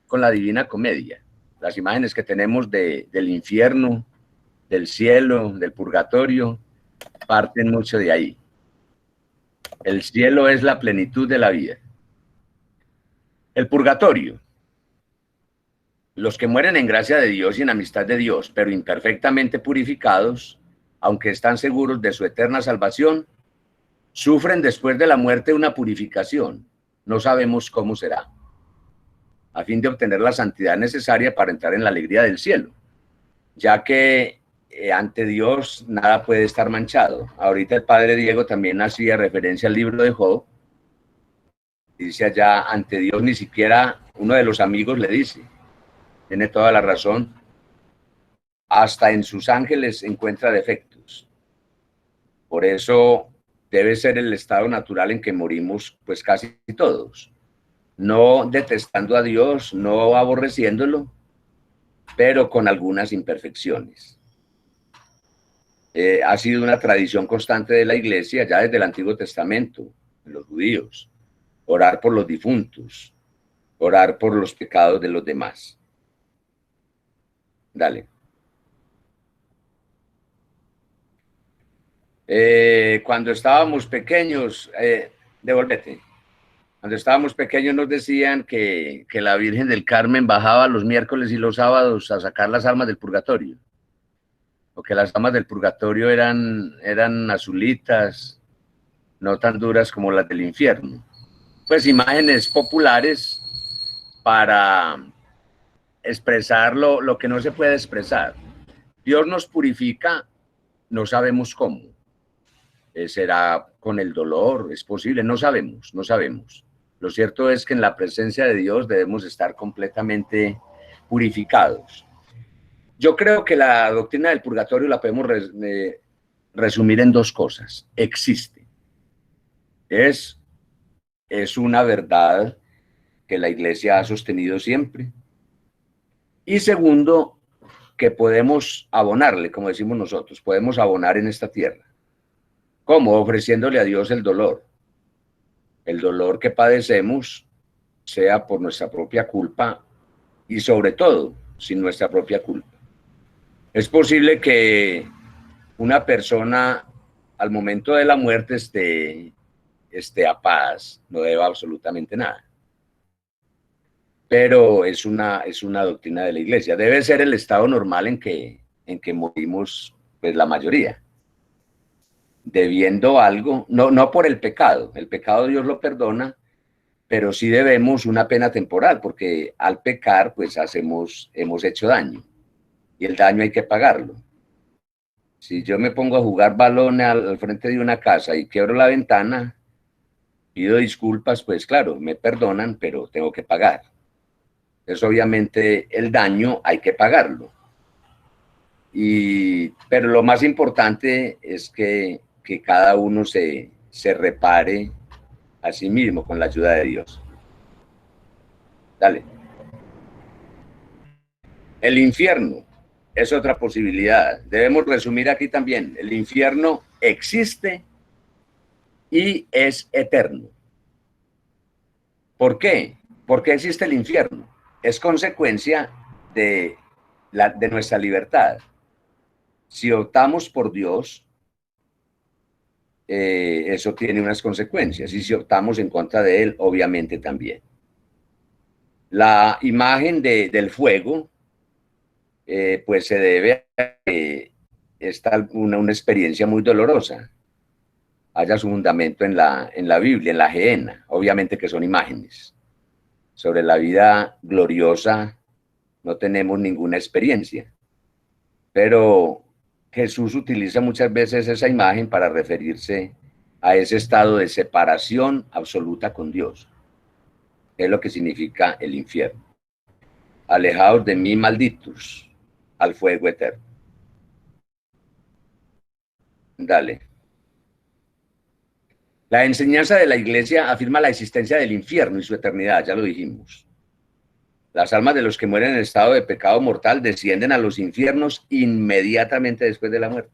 con la Divina Comedia. Las imágenes que tenemos del infierno, del cielo, del purgatorio, parten mucho de ahí. El cielo es la plenitud de la vida. El purgatorio. Los que mueren en gracia de Dios y en amistad de Dios, pero imperfectamente purificados, aunque están seguros de su eterna salvación, sufren después de la muerte una purificación. No sabemos cómo será, a fin de obtener la santidad necesaria para entrar en la alegría del cielo, ya que ante Dios nada puede estar manchado. Ahorita el padre Diego también hacía referencia al libro de Job. Dice allá, ante Dios ni siquiera uno de los amigos le dice. Tiene toda la razón. Hasta en sus ángeles encuentra defectos. Por eso debe ser el estado natural en que morimos, pues casi todos. No detestando a Dios, no aborreciéndolo, pero con algunas imperfecciones. Ha sido una tradición constante de la Iglesia ya desde el Antiguo Testamento, en los judíos, orar por los difuntos, orar por los pecados de los demás. Dale. Cuando estábamos pequeños, devuélvete. Cuando estábamos pequeños nos decían que la Virgen del Carmen bajaba los miércoles y los sábados a sacar las almas del purgatorio. O que las almas del purgatorio eran azulitas, no tan duras como las del infierno. Pues imágenes populares para expresar lo que no se puede expresar. Dios nos purifica, no sabemos cómo. ¿Será con el dolor? ¿Es posible? No sabemos, no sabemos. Lo cierto es que en la presencia de Dios debemos estar completamente purificados. Yo creo que la doctrina del purgatorio la podemos resumir en dos cosas. Existe. Es una verdad que la Iglesia ha sostenido siempre. Y segundo, que podemos abonarle, como decimos nosotros, podemos abonar en esta tierra. ¿Cómo? Ofreciéndole a Dios el dolor que padecemos, sea por nuestra propia culpa y sobre todo sin nuestra propia culpa. Es posible que una persona al momento de la muerte esté a paz, no deba absolutamente nada. Pero es una doctrina de la Iglesia. Debe ser el estado normal en que morimos, pues la mayoría. Debiendo algo, no por el pecado Dios lo perdona, pero sí debemos una pena temporal, porque al pecar pues hemos hecho daño, y el daño hay que pagarlo. Si yo me pongo a jugar balón al frente de una casa y quiebro la ventana, pido disculpas, pues claro, me perdonan, pero tengo que pagar. Entonces obviamente el daño hay que pagarlo. Pero lo más importante es que cada uno se repare a sí mismo con la ayuda de Dios. Dale. El infierno. es otra posibilidad. Debemos resumir aquí también, el infierno existe y es eterno. ¿Por qué? ¿Por qué existe el infierno? Es consecuencia de nuestra libertad. Si optamos por Dios, eso tiene unas consecuencias, y si optamos en contra de Él, obviamente también. La imagen del fuego, pues se debe a que es una experiencia muy dolorosa. Haya su fundamento en la Biblia, en la Gehenna, obviamente que son imágenes. Sobre la vida gloriosa no tenemos ninguna experiencia, pero Jesús utiliza muchas veces esa imagen para referirse a ese estado de separación absoluta con Dios. Es lo que significa el infierno. Alejaos de mí, malditos, al fuego eterno. Dale. La enseñanza de la Iglesia afirma la existencia del infierno y su eternidad, ya lo dijimos. Las almas de los que mueren en estado de pecado mortal descienden a los infiernos inmediatamente después de la muerte.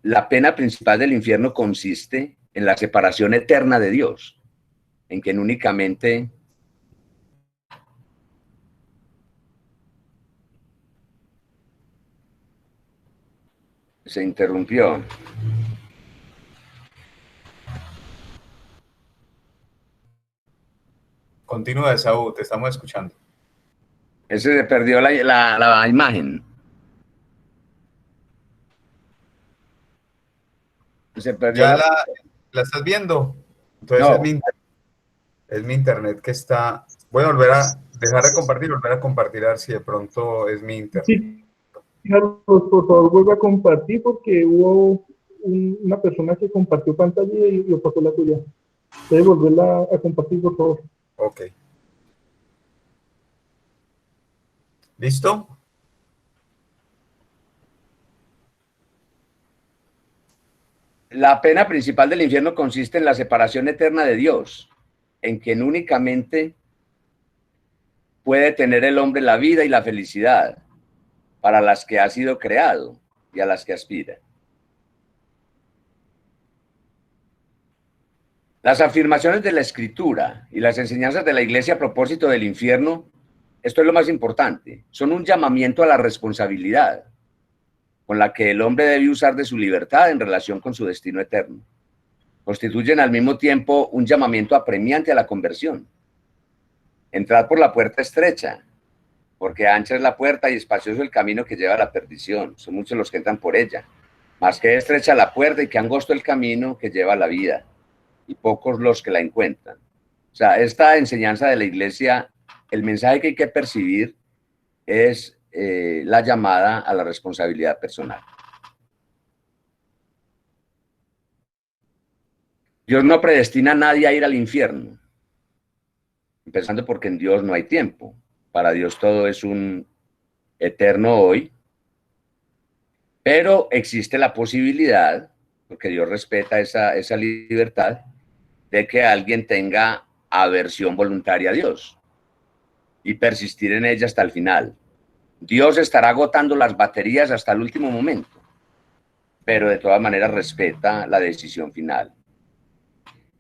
La pena principal del infierno consiste en la separación eterna de Dios, en quien únicamente se interrumpió. Continúa, Esaú, te estamos escuchando. Ese se perdió la imagen. Se perdió ¿Ya la estás viendo? Entonces no. es mi internet que está... Voy a volver a dejar de compartir, volver a compartir a ver si de pronto es mi internet. Sí, Carlos, por favor, vuelva a compartir porque hubo una persona que compartió pantalla y lo pasó la tuya. Debe volverla a compartir, por favor. Ok. ¿Listo? La pena principal del infierno consiste en la separación eterna de Dios, en quien únicamente puede tener el hombre la vida y la felicidad para las que ha sido creado y a las que aspira. Las afirmaciones de la Escritura y las enseñanzas de la Iglesia a propósito del infierno, esto es lo más importante, son un llamamiento a la responsabilidad con la que el hombre debe usar de su libertad en relación con su destino eterno. Constituyen al mismo tiempo un llamamiento apremiante a la conversión. Entrad por la puerta estrecha, porque ancha es la puerta y espacioso el camino que lleva a la perdición. Son muchos los que entran por ella. Mas que estrecha la puerta y que angosto el camino que lleva a la vida, y pocos los que la encuentran. O sea, esta enseñanza de la Iglesia, el mensaje que hay que percibir es la llamada a la responsabilidad personal. Dios no predestina a nadie a ir al infierno, empezando porque en Dios no hay tiempo. Para Dios todo es un eterno hoy, pero existe la posibilidad, porque Dios respeta esa libertad, de que alguien tenga aversión voluntaria a Dios y persistir en ella hasta el final. Dios estará agotando las baterías hasta el último momento, pero de todas maneras respeta la decisión final.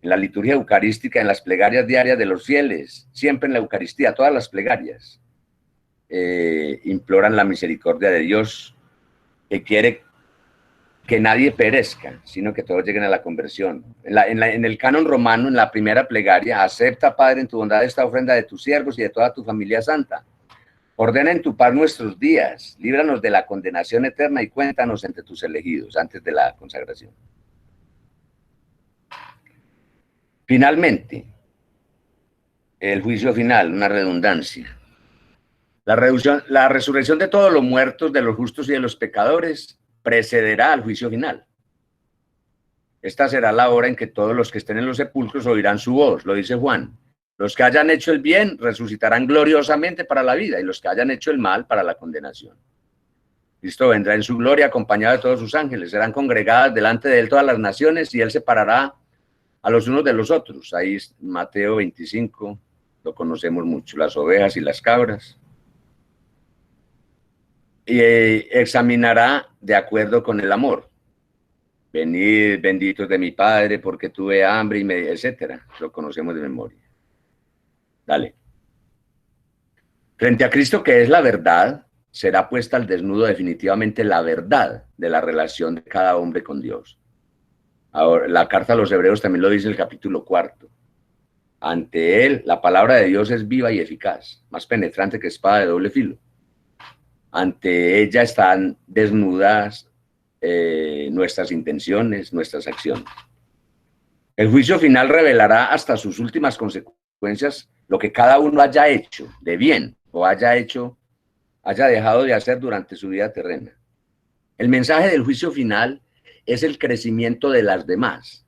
En la liturgia eucarística, en las plegarias diarias de los fieles, siempre en la Eucaristía, todas las plegarias imploran la misericordia de Dios, que quiere que nadie perezca, sino que todos lleguen a la conversión. En el canon romano, en la primera plegaria, acepta, Padre, en tu bondad esta ofrenda de tus siervos y de toda tu familia santa. Ordena en tu paz nuestros días, líbranos de la condenación eterna y cuéntanos entre tus elegidos, antes de la consagración. Finalmente, el juicio final, una redundancia. La resurrección de todos los muertos, de los justos y de los pecadores, precederá al juicio final. Esta será la hora en que todos los que estén en los sepulcros oirán su voz, lo dice Juan. Los que hayan hecho el bien resucitarán gloriosamente para la vida y los que hayan hecho el mal para la condenación. Cristo vendrá en su gloria acompañado de todos sus ángeles. Serán congregadas delante de él todas las naciones y él separará a los unos de los otros. Ahí es Mateo 25, lo conocemos mucho, las ovejas y las cabras. examinará de acuerdo con el amor. Venid, benditos de mi Padre, porque tuve hambre, y etcétera. Lo conocemos de memoria. Dale. Frente a Cristo, que es la verdad, será puesta al desnudo definitivamente la verdad de la relación de cada hombre con Dios. Ahora, la carta a los Hebreos también lo dice en el capítulo 4. Ante él, la palabra de Dios es viva y eficaz, más penetrante que espada de doble filo. Ante ella están desnudadas nuestras intenciones, nuestras acciones. El juicio final revelará hasta sus últimas consecuencias lo que cada uno haya hecho de bien o haya dejado de hacer durante su vida terrena. El mensaje del juicio final es el crecimiento de las demás,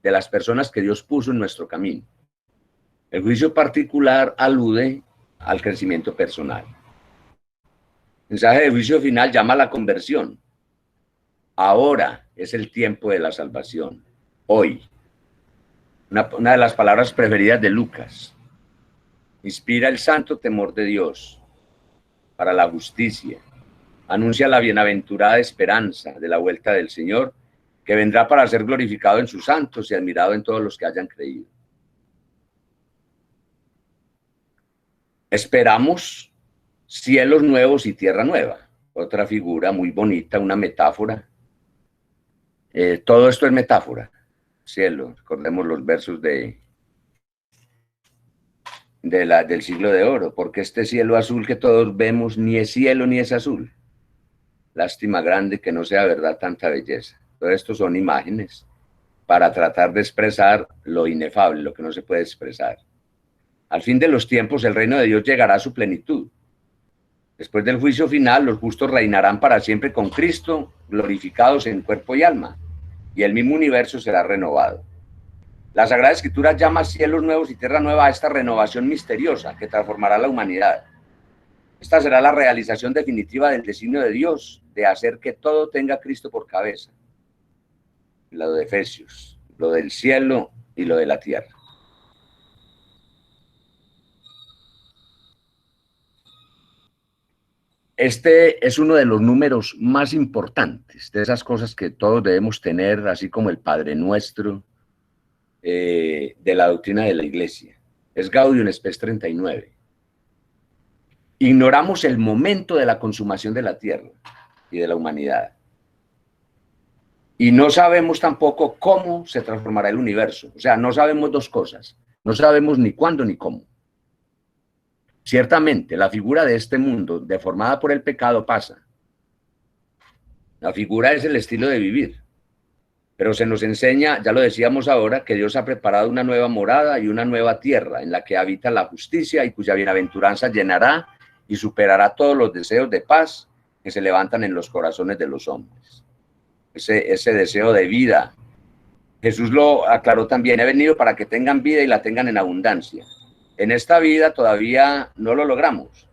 de las personas que Dios puso en nuestro camino. El juicio particular alude al crecimiento personal. El mensaje del juicio final llama a la conversión. Ahora es el tiempo de la salvación. Hoy. Una de las palabras preferidas de Lucas. Inspira el santo temor de Dios para la justicia. Anuncia la bienaventurada esperanza de la vuelta del Señor, que vendrá para ser glorificado en sus santos y admirado en todos los que hayan creído. Esperamos cielos nuevos y tierra nueva. Otra figura muy bonita, una metáfora. Todo esto es metáfora. Cielo, recordemos los versos del siglo de oro, porque este cielo azul que todos vemos ni es cielo ni es azul. Lástima grande que no sea verdad tanta belleza. Todo esto son imágenes para tratar de expresar lo inefable, lo que no se puede expresar. Al fin de los tiempos, el reino de Dios llegará a su plenitud. Después del juicio final, los justos reinarán para siempre con Cristo, glorificados en cuerpo y alma, y el mismo universo será renovado. La Sagrada Escritura llama cielos nuevos y tierra nueva a esta renovación misteriosa que transformará la humanidad. Esta será la realización definitiva del designio de Dios de hacer que todo tenga a Cristo por cabeza. Lo de Efesios, lo del cielo y lo de la tierra. Este es uno de los números más importantes, de esas cosas que todos debemos tener, así como el Padre Nuestro, de la doctrina de la Iglesia. Es Gaudium Spes 39. Ignoramos el momento de la consumación de la tierra y de la humanidad. Y no sabemos tampoco cómo se transformará el universo. O sea, no sabemos dos cosas. No sabemos ni cuándo ni cómo. Ciertamente, la figura de este mundo, deformada por el pecado, pasa. La figura es el estilo de vivir. Pero se nos enseña, ya lo decíamos ahora, que Dios ha preparado una nueva morada y una nueva tierra en la que habita la justicia y cuya bienaventuranza llenará y superará todos los deseos de paz que se levantan en los corazones de los hombres. Ese deseo de vida. Jesús lo aclaró también: he venido para que tengan vida y la tengan en abundancia. En esta vida todavía no lo logramos,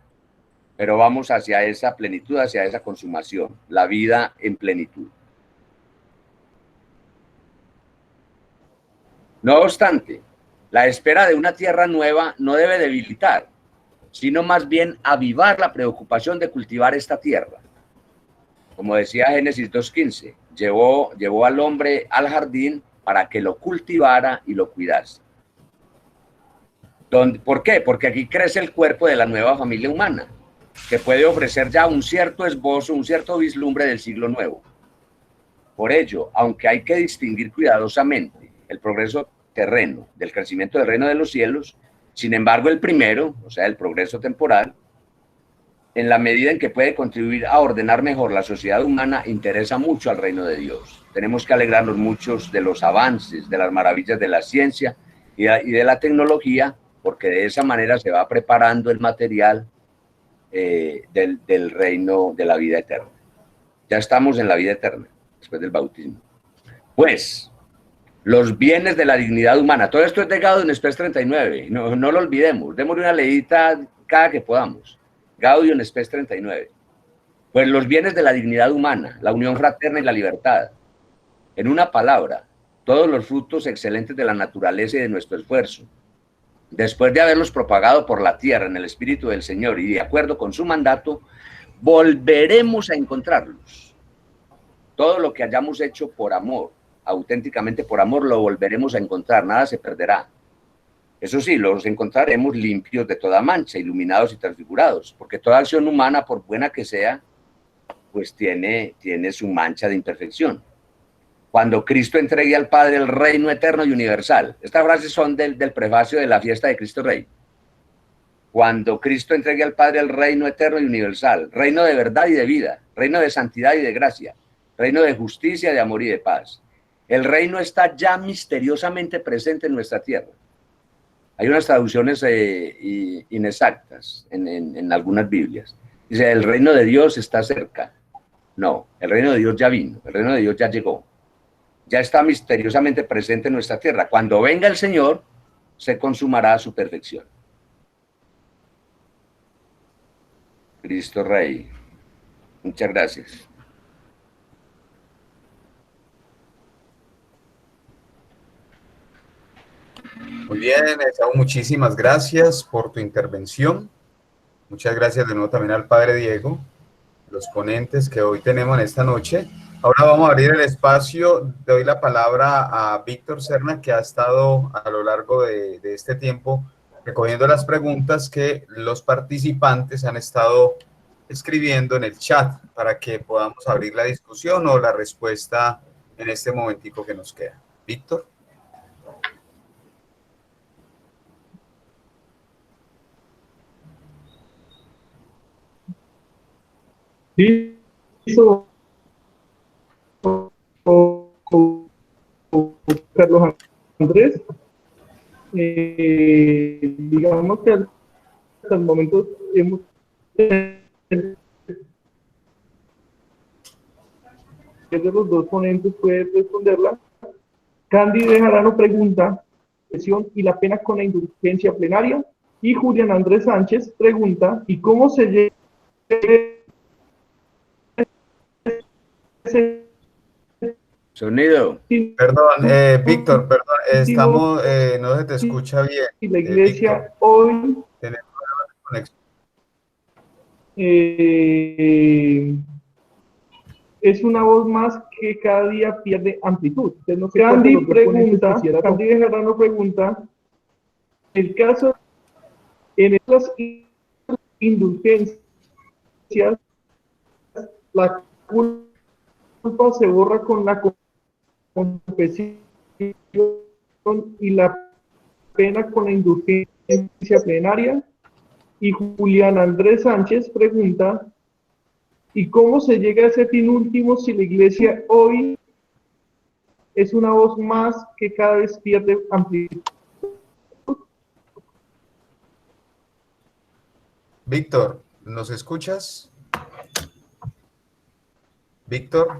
pero vamos hacia esa plenitud, hacia esa consumación, la vida en plenitud. No obstante, la espera de una tierra nueva no debe debilitar, sino más bien avivar la preocupación de cultivar esta tierra. Como decía Génesis 2:15, llevó al hombre al jardín para que lo cultivara y lo cuidase. ¿Por qué? Porque aquí crece el cuerpo de la nueva familia humana, que puede ofrecer ya un cierto esbozo, un cierto vislumbre del siglo nuevo. Por ello, aunque hay que distinguir cuidadosamente el progreso terreno del crecimiento del reino de los cielos, sin embargo el primero, o sea, el progreso temporal, en la medida en que puede contribuir a ordenar mejor la sociedad humana, interesa mucho al reino de Dios. Tenemos que alegrarnos muchos de los avances, de las maravillas de la ciencia y de la tecnología, porque de esa manera se va preparando el material del reino de la vida eterna. Ya estamos en la vida eterna, después del bautismo. Pues, los bienes de la dignidad humana. Todo esto es de Gaudium Spes 39, no lo olvidemos. Démosle una leída cada que podamos. Gaudium Spes 39. Pues los bienes de la dignidad humana, la unión fraterna y la libertad. En una palabra, todos los frutos excelentes de la naturaleza y de nuestro esfuerzo, después de haberlos propagado por la tierra en el Espíritu del Señor y de acuerdo con su mandato, volveremos a encontrarlos. Todo lo que hayamos hecho por amor, auténticamente por amor, lo volveremos a encontrar, nada se perderá. Eso sí, los encontraremos limpios de toda mancha, iluminados y transfigurados, porque toda acción humana, por buena que sea, pues tiene su mancha de imperfección. Cuando Cristo entregue al Padre el reino eterno y universal. Estas frases son del prefacio de la fiesta de Cristo Rey. Cuando Cristo entregue al Padre el reino eterno y universal, reino de verdad y de vida, reino de santidad y de gracia, reino de justicia, de amor y de paz. El reino está ya misteriosamente presente en nuestra tierra. Hay unas traducciones inexactas en algunas Biblias. Dice, el reino de Dios está cerca. No, el reino de Dios ya vino, el reino de Dios ya llegó. Ya está misteriosamente presente en nuestra tierra. Cuando venga el Señor, se consumará su perfección. Cristo Rey. Muchas gracias. Muy bien, Esaú, muchísimas gracias por tu intervención. Muchas gracias de nuevo también al Padre Diego, los ponentes que hoy tenemos en esta noche. Ahora vamos a abrir el espacio. Doy la palabra a Víctor Serna, que ha estado a lo largo de este tiempo recogiendo las preguntas que los participantes han estado escribiendo en el chat para que podamos abrir la discusión o la respuesta en este momentico que nos queda. Víctor. Sí, Carlos Andrés, digamos que hasta el momento hemos de los dos ponentes puede responderla. Candy Bejarano pregunta, ¿y la pena con la indulgencia plenaria? Y Julián Andrés Sánchez pregunta, ¿y cómo se llega Sonido. Perdón, Víctor, perdón, estamos, no se te escucha bien. Y la iglesia Víctor, hoy tenemos problemas de conexión. Es una voz más que cada día pierde amplitud. No sé Candy pregunta, Candy Bejarano pregunta, el caso en estas indulgencias, la culpa se borra con la confesión y la pena con la indulgencia plenaria. Y Julián Andrés Sánchez pregunta, ¿y cómo se llega a ese fin último si la iglesia hoy es una voz más que cada vez pierde amplitud? Víctor, ¿nos escuchas? Víctor.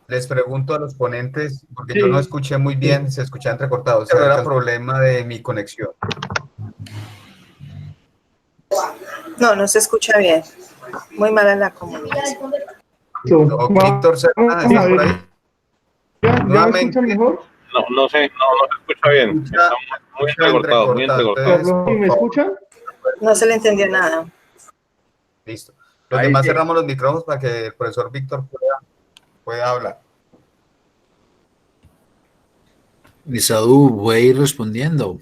Les pregunto a los ponentes, porque Sí. yo no escuché muy bien, se escuchaba entrecortado. Ese era el problema de mi conexión. No se escucha bien. Muy mala la comunicación. Víctor Serna, ¿estás por ahí? ¿Ya me escuchan mejor? No sé, no se escucha bien. Está muy entrecortado, muy entrecortado. Entonces, ¿me escuchan? No se le entendió nada. Listo. Los demás cerramos los micrófonos para que el profesor Víctor pueda hablar. Esaú, voy a ir respondiendo.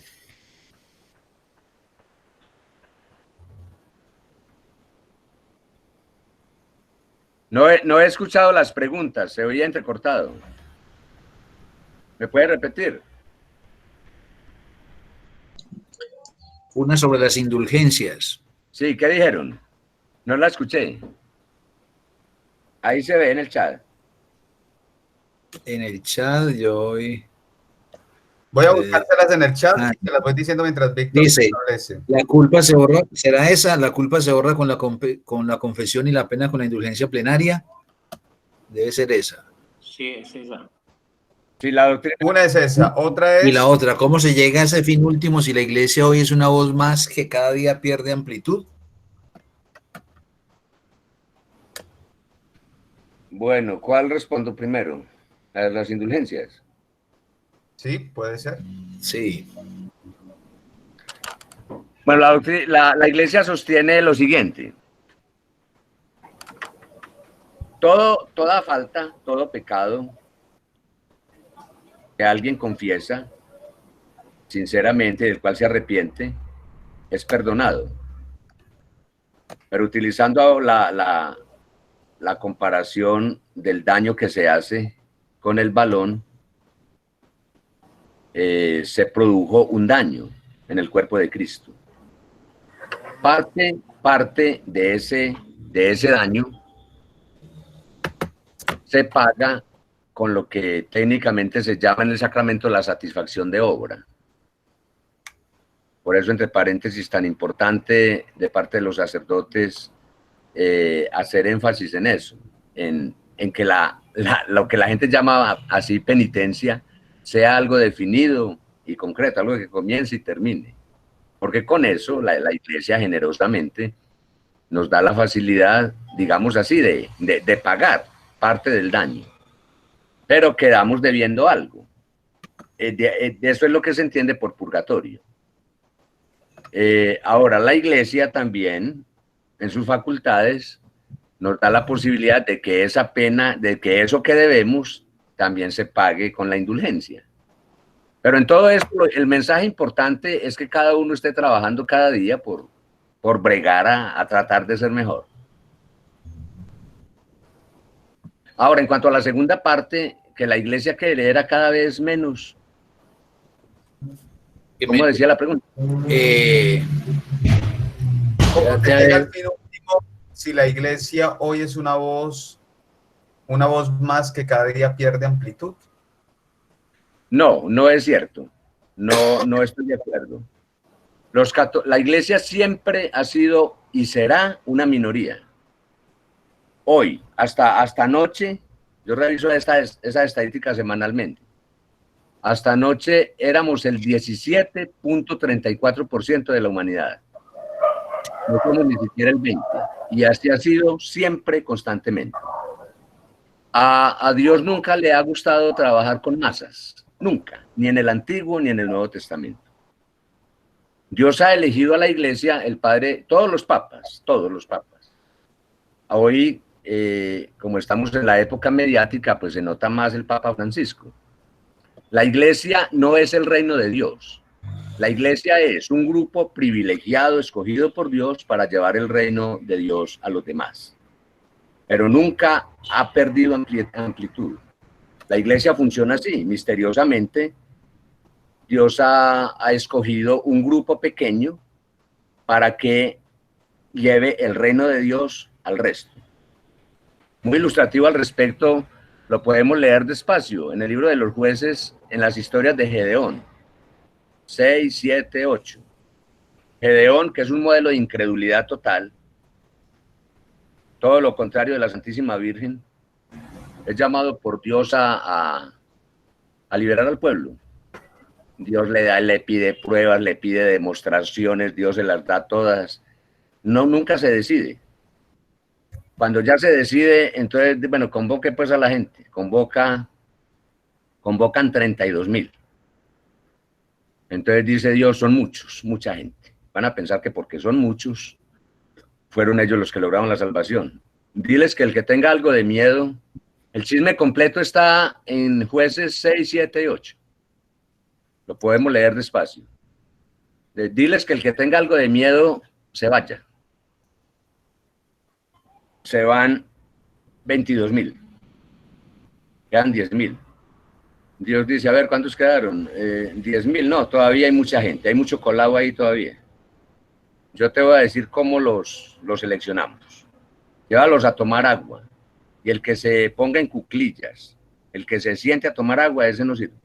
No he escuchado las preguntas, se oía entrecortado. ¿Me puede repetir? Una sobre las indulgencias. Sí, ¿qué dijeron? No la escuché. Ahí se ve en el chat. En el chat yo hoy... Voy a buscárselas en el chat y te las voy diciendo mientras Víctor dice, establece. la culpa se borra, ¿será esa? La culpa se borra con la confesión y la pena con la indulgencia plenaria. Debe ser esa. Sí, es esa. Sí, la doctrina. Una es esa, otra es... Y la otra, ¿cómo se llega a ese fin último si la iglesia hoy es una voz más que cada día pierde amplitud? Bueno, ¿cuál respondo primero? Las indulgencias. Sí, puede ser. Sí. Bueno, la iglesia sostiene lo siguiente. Toda falta, todo pecado que alguien confiesa sinceramente, del cual se arrepiente, es perdonado. Pero utilizando la comparación del daño que se hace con el balón, se produjo un daño en el cuerpo de Cristo. Parte de ese daño se paga con lo que técnicamente se llama en el sacramento la satisfacción de obra. Por eso, entre paréntesis, tan importante de parte de los sacerdotes hacer énfasis en eso, en que lo que la gente llama así penitencia sea algo definido y concreto, algo que comience y termine. Porque con eso la iglesia generosamente nos da la facilidad, digamos así, de pagar parte del daño. Pero quedamos debiendo algo. De eso es lo que se entiende por purgatorio. Ahora, la iglesia también, en sus facultades, nos da la posibilidad de que esa pena, de que eso que debemos, también se pague con la indulgencia. Pero en todo esto, el mensaje importante es que cada uno esté trabajando cada día por bregar a tratar de ser mejor. Ahora, en cuanto a la segunda parte, que la iglesia quererá cada vez menos. ¿Cómo decía la pregunta? ¿Cómo que llega al fin último si la iglesia hoy es una voz más que cada día pierde amplitud? No es cierto. No estoy de acuerdo. La iglesia siempre ha sido y será una minoría. Hoy, hasta anoche, yo reviso esa estadística semanalmente. Hasta anoche éramos el 17.34% de la humanidad. No somos ni siquiera el 20%. Y así ha sido siempre, constantemente. A Dios nunca le ha gustado trabajar con masas. Nunca. Ni en el Antiguo ni en el Nuevo Testamento. Dios ha elegido a la iglesia, el Padre, todos los papas. Hoy, como estamos en la época mediática, pues se nota más el Papa Francisco. La iglesia no es el reino de Dios. La iglesia es un grupo privilegiado, escogido por Dios para llevar el reino de Dios a los demás. Pero nunca ha perdido amplitud. La iglesia funciona así, misteriosamente. Dios ha escogido un grupo pequeño para que lleve el reino de Dios al resto. Muy ilustrativo al respecto, lo podemos leer despacio en el libro de los jueces, en las historias de Gedeón, 6, 7, 8. Gedeón, que es un modelo de incredulidad total, todo lo contrario de la Santísima Virgen, es llamado por Dios a liberar al pueblo. Dios le pide pruebas, le pide demostraciones, Dios se las da todas. Nunca se decide. Cuando ya se decide, entonces, bueno, convoque pues a la gente. Convocan 32,000. Entonces dice Dios, son muchos, mucha gente. Van a pensar que porque son muchos, fueron ellos los que lograron la salvación. Diles que el que tenga algo de miedo, el chisme completo está en Jueces 6, 7 y 8. Lo podemos leer despacio. Diles que el que tenga algo de miedo, se vaya. Se van 22,000. Quedan 10,000. Dios dice, a ver, ¿cuántos quedaron? 10,000. No, todavía hay mucha gente, hay mucho colado ahí todavía. Yo te voy a decir cómo los seleccionamos. Llévalos a tomar agua. Y el que se ponga en cuclillas, el que se siente a tomar agua, ese no sirve.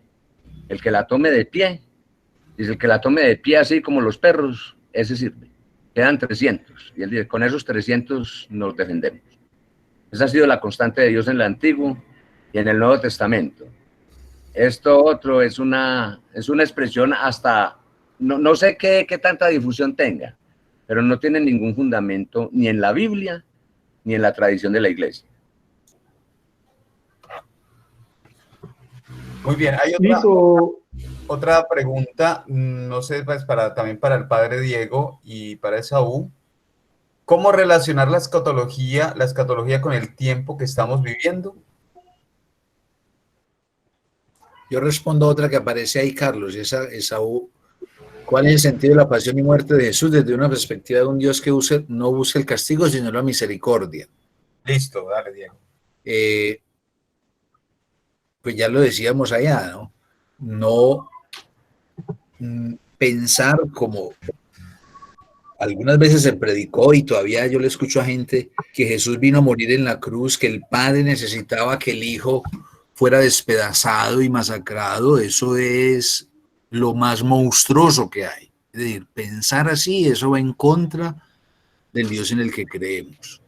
El que la tome de pie, dice el que la tome de pie así como los perros, ese sirve. Quedan 300. Y él dice, con esos 300 nos defendemos. Esa ha sido la constante de Dios en el Antiguo y en el Nuevo Testamento. Esto otro es una expresión hasta, no sé qué tanta difusión tenga, pero no tiene ningún fundamento ni en la Biblia ni en la tradición de la iglesia. Muy bien, hay otra. Listo. Otra pregunta, no sé, pues también para el padre Diego y para Esaú. ¿Cómo relacionar la escatología con el tiempo que estamos viviendo? Yo respondo a otra que aparece ahí, Carlos, Esaú. ¿Cuál es el sentido de la pasión y muerte de Jesús desde una perspectiva de un Dios que no busca el castigo, sino la misericordia? Listo, dale, Diego. Pues ya lo decíamos allá, ¿no? No pensar como algunas veces se predicó y todavía yo le escucho a gente que Jesús vino a morir en la cruz, que el Padre necesitaba que el Hijo fuera despedazado y masacrado. Eso es lo más monstruoso que hay. Es decir, pensar así, eso va en contra del Dios en el que creemos.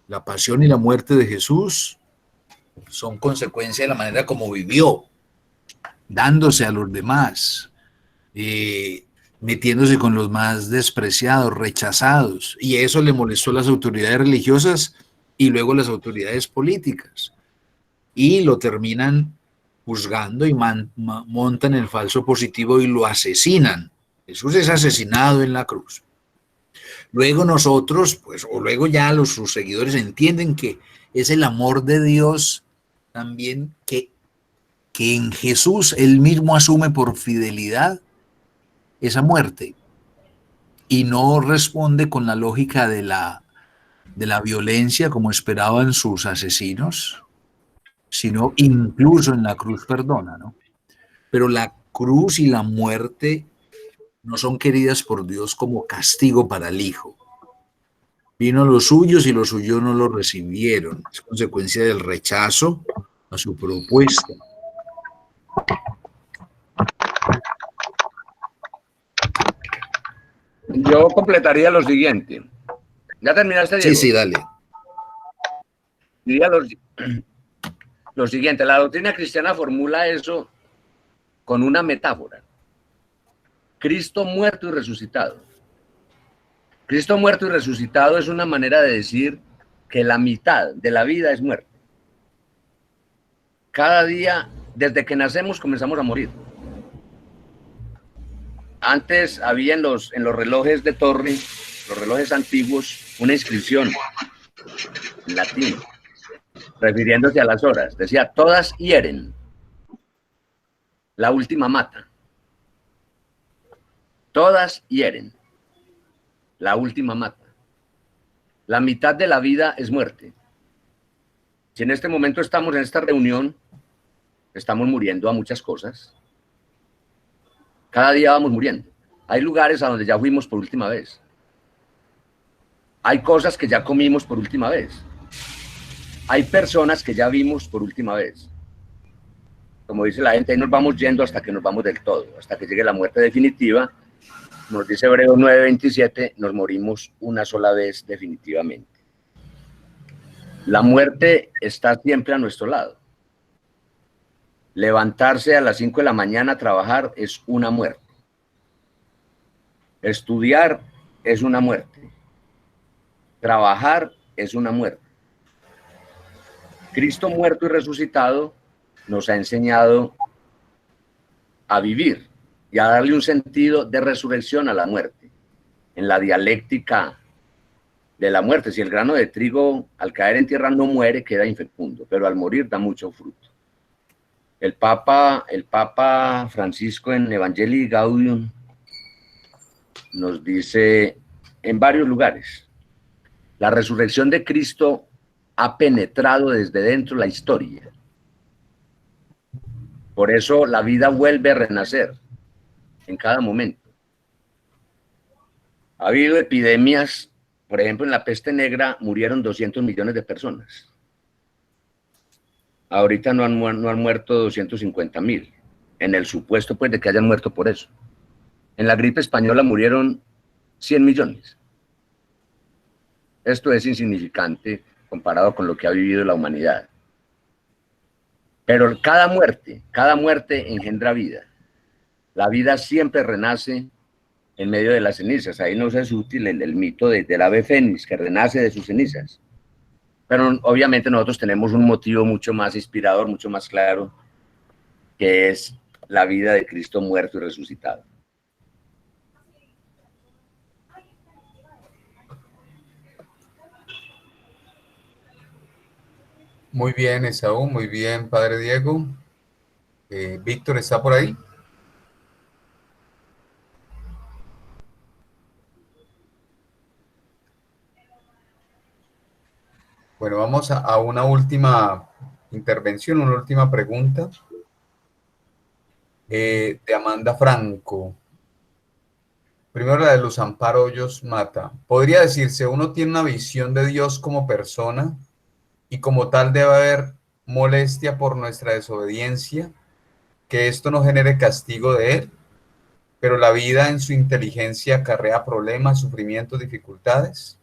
La pasión y la muerte de Jesús son consecuencia de la manera como vivió, dándose a los demás, metiéndose con los más despreciados, rechazados, y eso le molestó a las autoridades religiosas y luego a las autoridades políticas, y lo terminan juzgando y montan el falso positivo y lo asesinan. Jesús es asesinado en la cruz. Luego nosotros, pues, o luego ya sus seguidores entienden que es el amor de Dios también que en Jesús él mismo asume por fidelidad esa muerte y no responde con la lógica de la violencia como esperaban sus asesinos, sino incluso en la cruz perdona, ¿no? Pero la cruz y la muerte no son queridas por Dios como castigo para el Hijo. Vino a los suyos y los suyos no lo recibieron. Es consecuencia del rechazo a su propuesta. Yo completaría lo siguiente. ¿Ya terminaste, Diego? Sí, dale. Diría lo siguiente. La doctrina cristiana formula eso con una metáfora. Cristo muerto y resucitado. Cristo muerto y resucitado es una manera de decir que la mitad de la vida es muerte. Cada día, desde que nacemos, comenzamos a morir. Antes había en los relojes de torre, los relojes antiguos, una inscripción en latín, refiriéndose a las horas. Decía, todas hieren, la última mata. Todas hieren, la última mata. La mitad de la vida es muerte. Si en este momento estamos en esta reunión, estamos muriendo a muchas cosas. Cada día vamos muriendo. Hay lugares a donde ya fuimos por última vez. Hay cosas que ya comimos por última vez. Hay personas que ya vimos por última vez. Como dice la gente, ahí nos vamos yendo hasta que nos vamos del todo, hasta que llegue la muerte definitiva. Nos dice Hebreos 9:27, nos morimos una sola vez definitivamente. La muerte está siempre a nuestro lado. Levantarse a las 5 de la mañana a trabajar es una muerte. Estudiar es una muerte. Trabajar es una muerte. Cristo muerto y resucitado nos ha enseñado a vivir y a darle un sentido de resurrección a la muerte. En la dialéctica de la muerte, si el grano de trigo al caer en tierra no muere, queda infecundo, pero al morir da mucho fruto. El Papa Francisco en Evangelii Gaudium nos dice en varios lugares, la resurrección de Cristo ha penetrado desde dentro la historia. Por eso la vida vuelve a renacer en cada momento. Ha habido epidemias, por ejemplo, en la peste negra murieron 200 millones de personas. Ahorita no han muerto 250.000, en el supuesto pues de que hayan muerto por eso. En la gripe española murieron 100 millones. Esto es insignificante comparado con lo que ha vivido la humanidad. Pero cada muerte engendra vida. La vida siempre renace en medio de las cenizas. Ahí nos es útil el mito del ave fénix, que renace de sus cenizas. Pero obviamente nosotros tenemos un motivo mucho más inspirador, mucho más claro, que es la vida de Cristo muerto y resucitado. Muy bien, Esaú, muy bien, Padre Diego. Víctor, ¿está por ahí? Bueno, vamos a una última intervención, una última pregunta de Amanda Franco. Primero la de Luz Amparo Hoyos Mata. ¿Podría decirse, uno tiene una visión de Dios como persona y como tal debe haber molestia por nuestra desobediencia, que esto no genere castigo de él, pero la vida en su inteligencia acarrea problemas, sufrimientos, dificultades?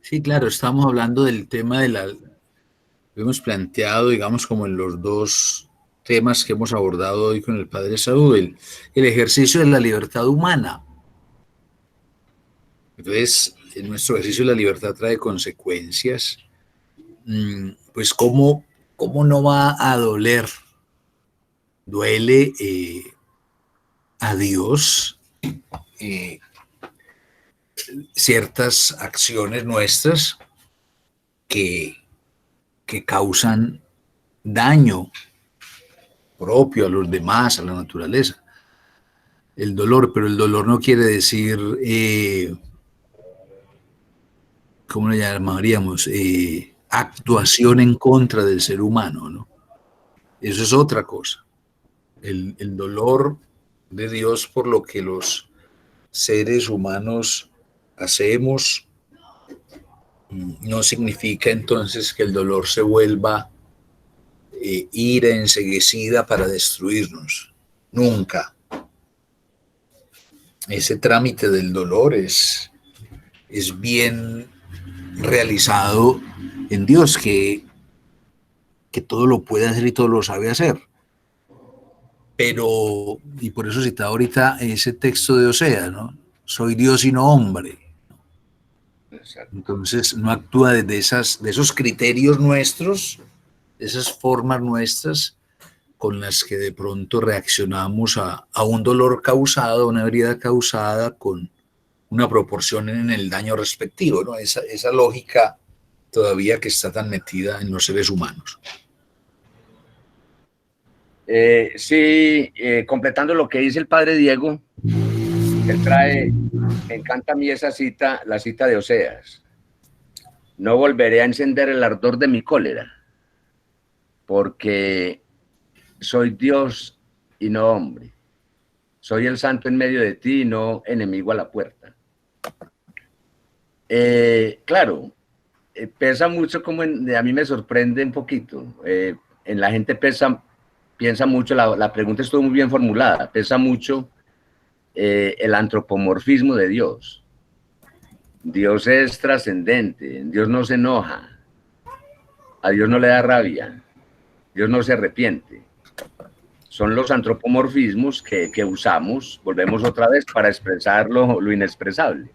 Sí, claro, estamos hablando del tema de lo hemos planteado, digamos, como en los dos temas que hemos abordado hoy con el Padre Saúl, el ejercicio de la libertad humana. Entonces, nuestro ejercicio de la libertad trae consecuencias. Pues, ¿cómo no va a doler? Duele a Dios ciertas acciones nuestras que causan daño propio a los demás, a la naturaleza. El dolor, pero el dolor no quiere decir, ¿cómo lo llamaríamos? Actuación en contra del ser humano, ¿no? Eso es otra cosa. El dolor de Dios por lo que los seres humanos hacemos no significa entonces que el dolor se vuelva ira enseguecida para destruirnos. Nunca. Ese trámite del dolor es bien realizado en Dios, que todo lo puede hacer y todo lo sabe hacer. Pero, y por eso citaba ahorita ese texto de Oseas, ¿no? Soy Dios y no hombre. Exacto. Entonces no actúa de esos criterios nuestros, de esas formas nuestras con las que de pronto reaccionamos a un dolor causado, a una herida causada con una proporción en el daño respectivo, ¿no? Esa lógica todavía que está tan metida en los seres humanos. Sí, completando lo que dice el Padre Diego, él trae, me encanta a mí esa cita, la cita de Oseas. No volveré a encender el ardor de mi cólera, porque soy Dios y no hombre. Soy el santo en medio de ti y no enemigo a la puerta. Claro, pesa mucho, como a mí me sorprende un poquito. En la gente piensa mucho, la pregunta estuvo muy bien formulada, pesa mucho el antropomorfismo de Dios. Dios es trascendente, Dios no se enoja, a Dios no le da rabia, Dios no se arrepiente. Son los antropomorfismos que usamos, volvemos otra vez, para expresar lo inexpresable.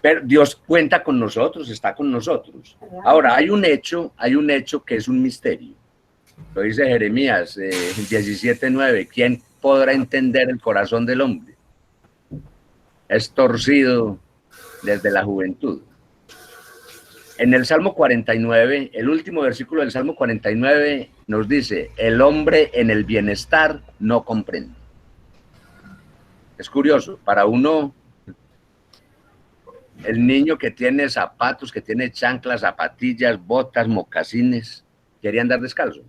Pero Dios cuenta con nosotros, está con nosotros. Ahora, hay un hecho que es un misterio. Lo dice Jeremías 17:9. ¿Quién podrá entender el corazón del hombre? Es torcido desde la juventud. En el Salmo 49, el último versículo del Salmo 49 nos dice, el hombre en el bienestar no comprende. Es curioso, para uno, el niño que tiene zapatos, que tiene chanclas, zapatillas, botas, mocasines, quiere andar descalzo.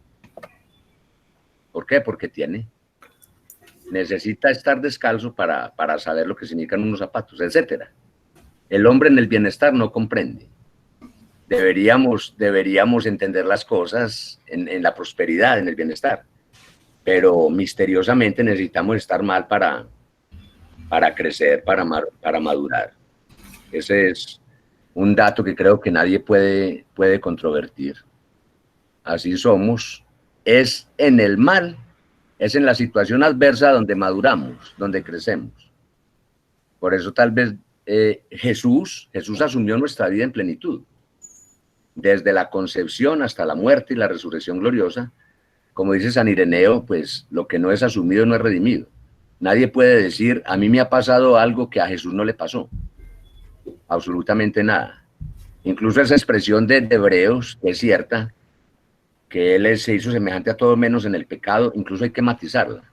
¿Por qué? Porque necesita estar descalzo para saber lo que significan unos zapatos, etc. El hombre en el bienestar no comprende. Deberíamos entender las cosas en la prosperidad, en el bienestar, pero misteriosamente necesitamos estar mal para crecer, para madurar. Ese es un dato que creo que nadie puede controvertir. Así somos. Es en el mal, es en la situación adversa donde maduramos, donde crecemos. Por eso tal vez Jesús asumió nuestra vida en plenitud. desde la concepción hasta la muerte y la resurrección gloriosa. Como dice San Ireneo, pues lo que no es asumido no es redimido. Nadie puede decir, a mí me ha pasado algo que a Jesús no le pasó. Absolutamente nada. Incluso esa expresión de Hebreos, que es cierta, que Él se hizo semejante a todo menos en el pecado, incluso hay que matizarla.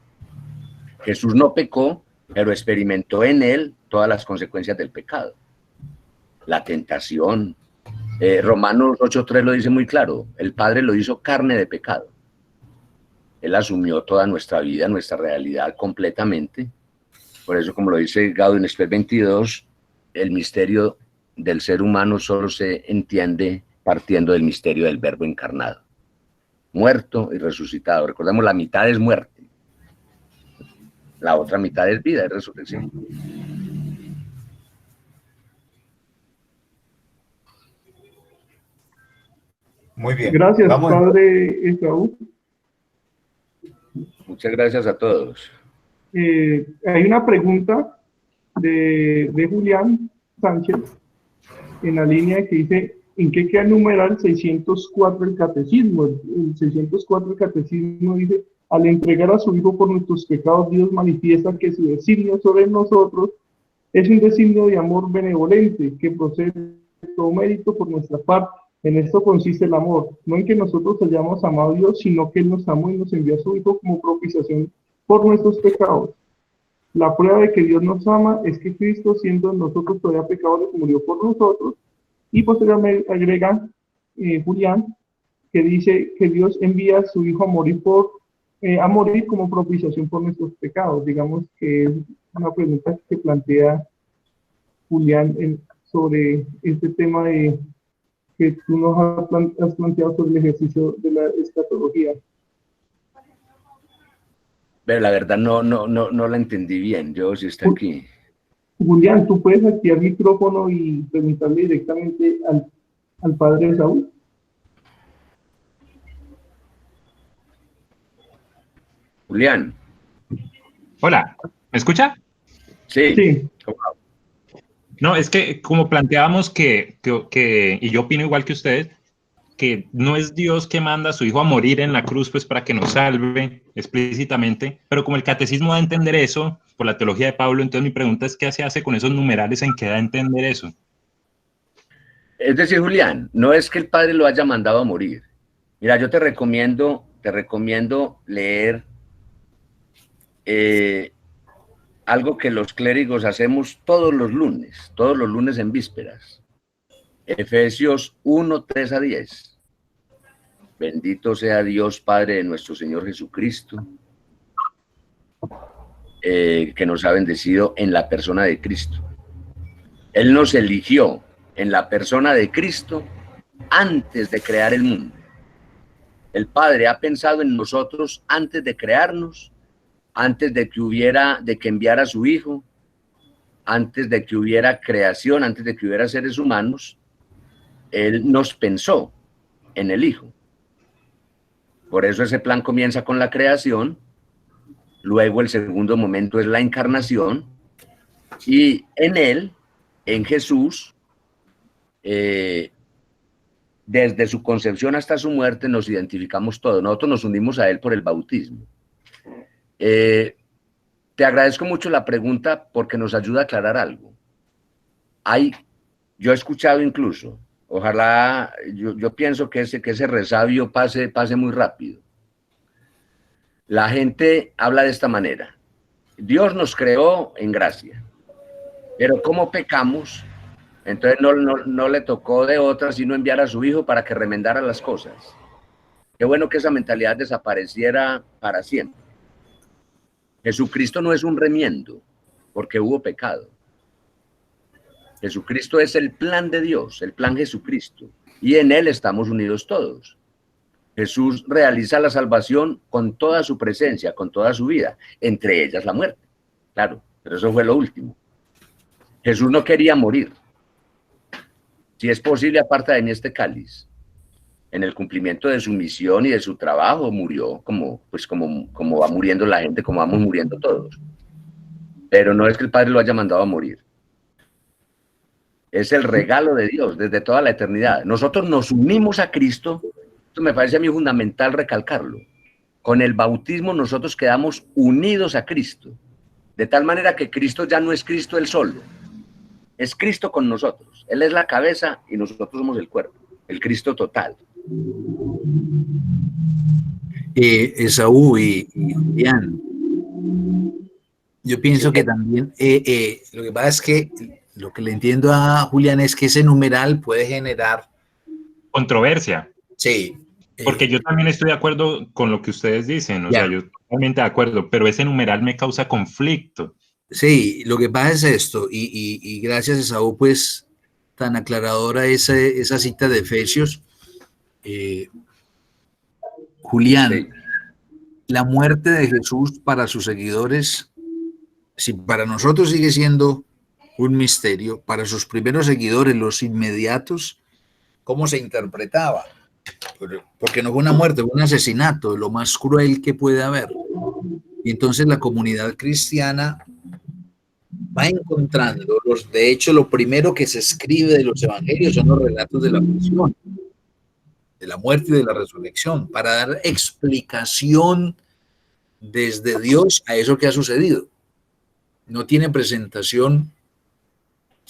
Jesús no pecó, pero experimentó en Él todas las consecuencias del pecado. La tentación. Romanos 8:3 lo dice muy claro, el Padre lo hizo carne de pecado. Él asumió toda nuestra vida, nuestra realidad completamente. Por eso, como lo dice Gaudium et Spes 22, el misterio del ser humano solo se entiende partiendo del misterio del Verbo encarnado. Muerto y resucitado. Recordemos, la mitad es muerte. La otra mitad es vida, es resurrección. Muy bien. Gracias, Vamos. padre Esaú. Muchas gracias a todos. Hay una pregunta de Julián Sánchez en la línea que dice, ¿en qué queda el numeral 604 del catecismo? El 604 del catecismo dice, al entregar a su Hijo por nuestros pecados, Dios manifiesta que su designio sobre nosotros es un designio de amor benevolente que procede de todo mérito por nuestra parte. En esto consiste el amor, no en que nosotros hayamos amado a Dios, sino que Él nos amó y nos envió a su Hijo como propiciación por nuestros pecados. La prueba de que Dios nos ama es que Cristo, siendo nosotros todavía pecadores, murió por nosotros. Y posteriormente agrega Julián, que dice que Dios envía a su Hijo a morir como propiciación por nuestros pecados. Digamos que es una pregunta que plantea Julián sobre este tema que tú nos has planteado sobre el ejercicio de la escatología. Pero la verdad no la entendí bien. Yo sí está aquí. Julián, ¿tú puedes activar el micrófono y preguntarle directamente al padre Saúl? Julián. Hola, ¿me escucha? Sí. Sí. No, es que como planteábamos que, y yo opino igual que ustedes, que no es Dios que manda a su Hijo a morir en la cruz pues para que nos salve explícitamente, pero como el catecismo da a entender eso por la teología de Pablo, entonces mi pregunta es ¿qué se hace con esos numerales en que da a entender eso? Es decir, Julián, no es que el Padre lo haya mandado a morir. Mira, yo te recomiendo leer algo que los clérigos hacemos todos los lunes en vísperas. Efesios 1, 3 a 10. Bendito sea Dios Padre de nuestro Señor Jesucristo, que nos ha bendecido en la persona de Cristo. Él nos eligió en la persona de Cristo antes de crear el mundo. El Padre ha pensado en nosotros antes de crearnos, antes de que enviara a su Hijo, antes de que hubiera creación, antes de que hubiera seres humanos. Él nos pensó en el Hijo. Por eso ese plan comienza con la creación, luego el segundo momento es la encarnación, y en Él, en Jesús, desde su concepción hasta su muerte nos identificamos todos. Nosotros nos unimos a Él por el bautismo. Te agradezco mucho la pregunta porque nos ayuda a aclarar algo. Yo he escuchado incluso, ojalá, yo pienso que ese resabio pase muy rápido. La gente habla de esta manera. Dios nos creó en gracia, pero como pecamos, entonces no le tocó de otra sino enviar a su Hijo para que remendara las cosas. Qué bueno que esa mentalidad desapareciera para siempre. Jesucristo no es un remiendo, porque hubo pecado. Jesucristo es el plan de Dios, el plan Jesucristo, y en Él estamos unidos todos. Jesús realiza la salvación con toda su presencia, con toda su vida, entre ellas la muerte. Claro, pero eso fue lo último. Jesús no quería morir. Si es posible, aparta de mí este cáliz. En el cumplimiento de su misión y de su trabajo murió, como va muriendo la gente, como vamos muriendo todos. Pero no es que el Padre lo haya mandado a morir. Es el regalo de Dios desde toda la eternidad. Nosotros nos unimos a Cristo. Esto me parece a mí fundamental recalcarlo. Con el bautismo nosotros quedamos unidos a Cristo. De tal manera que Cristo ya no es Cristo él solo. Es Cristo con nosotros. Él es la cabeza y nosotros somos el cuerpo. El Cristo total. Esaú y Julián, yo pienso que también, lo que pasa es que lo que le entiendo a Julián es que ese numeral puede generar controversia. Sí. Porque yo también estoy de acuerdo con lo que ustedes dicen, o sea, yo totalmente de acuerdo, pero ese numeral me causa conflicto. Sí, lo que pasa es esto, y gracias Esaú, pues, tan aclaradora esa cita de Efesios. Julián, sí. La muerte de Jesús para sus seguidores, si para nosotros sigue siendo un misterio, para sus primeros seguidores, los inmediatos, ¿cómo se interpretaba? Porque no fue una muerte, fue un asesinato, lo más cruel que puede haber. Y entonces la comunidad cristiana va encontrando, de hecho, lo primero que se escribe de los evangelios son los relatos de la pasión, de la muerte y de la resurrección, para dar explicación desde Dios a eso que ha sucedido. No tiene presentación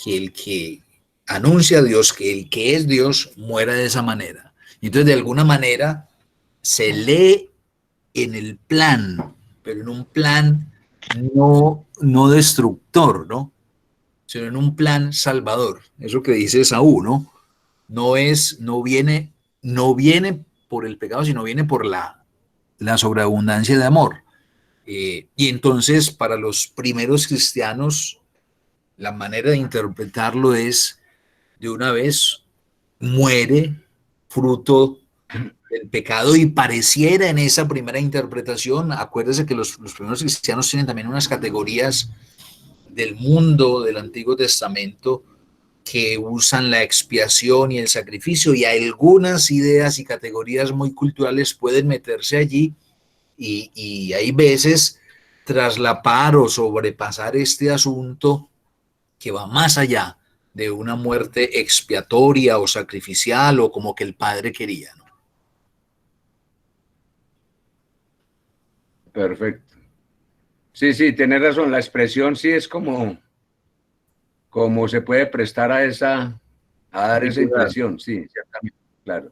que el que anuncia a Dios, que el que es Dios, muera de esa manera. Entonces, de alguna manera, se lee en el plan, pero en un plan no destructor, ¿no? Sino en un plan salvador. Eso que dice Esaú, ¿no? No viene por el pecado, sino viene por la sobreabundancia de amor. Y entonces, para los primeros cristianos, la manera de interpretarlo es, de una vez, muere fruto del pecado, y pareciera en esa primera interpretación, acuérdese que los primeros cristianos tienen también unas categorías del mundo del Antiguo Testamento que usan la expiación y el sacrificio, y algunas ideas y categorías muy culturales pueden meterse allí, y hay veces traslapar o sobrepasar este asunto que va más allá de una muerte expiatoria o sacrificial o como que el Padre quería, ¿no? Perfecto. Sí, tienes razón. La expresión sí es como se puede prestar a dar esa impresión. Sí, ciertamente, claro.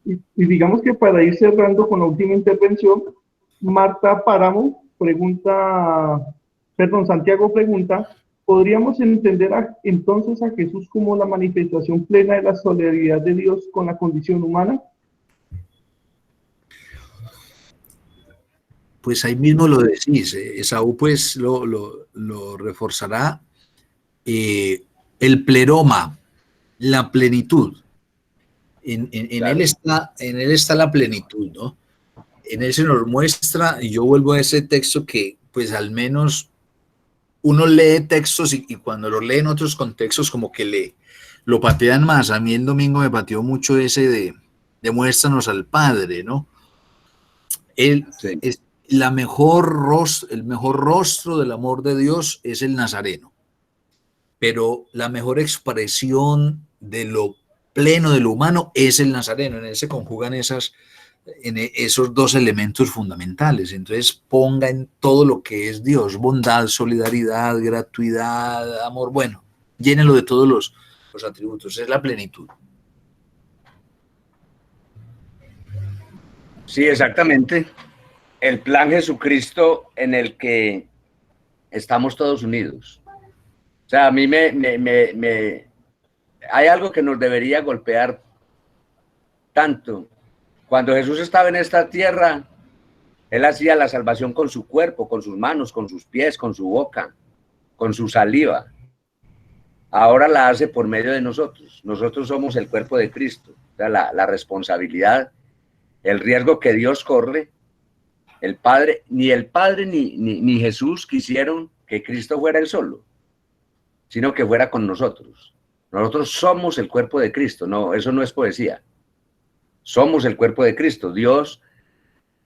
Y digamos que para ir cerrando con la última intervención, Marta Páramo Santiago pregunta, ¿podríamos entender entonces a Jesús como la manifestación plena de la solidaridad de Dios con la condición humana? Pues ahí mismo lo decís, Esaú pues lo reforzará. El pleroma, la plenitud. En claro. En él está la plenitud, ¿no? En él se nos muestra, y yo vuelvo a ese texto que pues al menos uno lee textos y cuando lo lee en otros contextos como que lo patean más. A mí el domingo me pateó mucho ese de muéstranos al Padre, ¿no? Él sí. Es el mejor rostro del amor de Dios es el Nazareno, pero la mejor expresión de lo pleno de lo humano es el Nazareno. En él se conjugan esos dos elementos fundamentales. Entonces ponga en todo lo que es Dios, bondad, solidaridad, gratuidad, amor, bueno, llénelo de todos los atributos, es la plenitud. Sí, exactamente. El plan Jesucristo en el que estamos todos unidos. O sea, a mí hay algo que nos debería golpear tanto. Cuando Jesús estaba en esta tierra, Él hacía la salvación con su cuerpo, con sus manos, con sus pies, con su boca, con su saliva. Ahora la hace por medio de nosotros. Nosotros somos el cuerpo de Cristo. O sea, la responsabilidad, el riesgo que Dios corre, ni el Padre ni Jesús quisieron que Cristo fuera él solo, sino que fuera con nosotros. Nosotros somos el cuerpo de Cristo. No, eso no es poesía. Somos el cuerpo de Cristo. Dios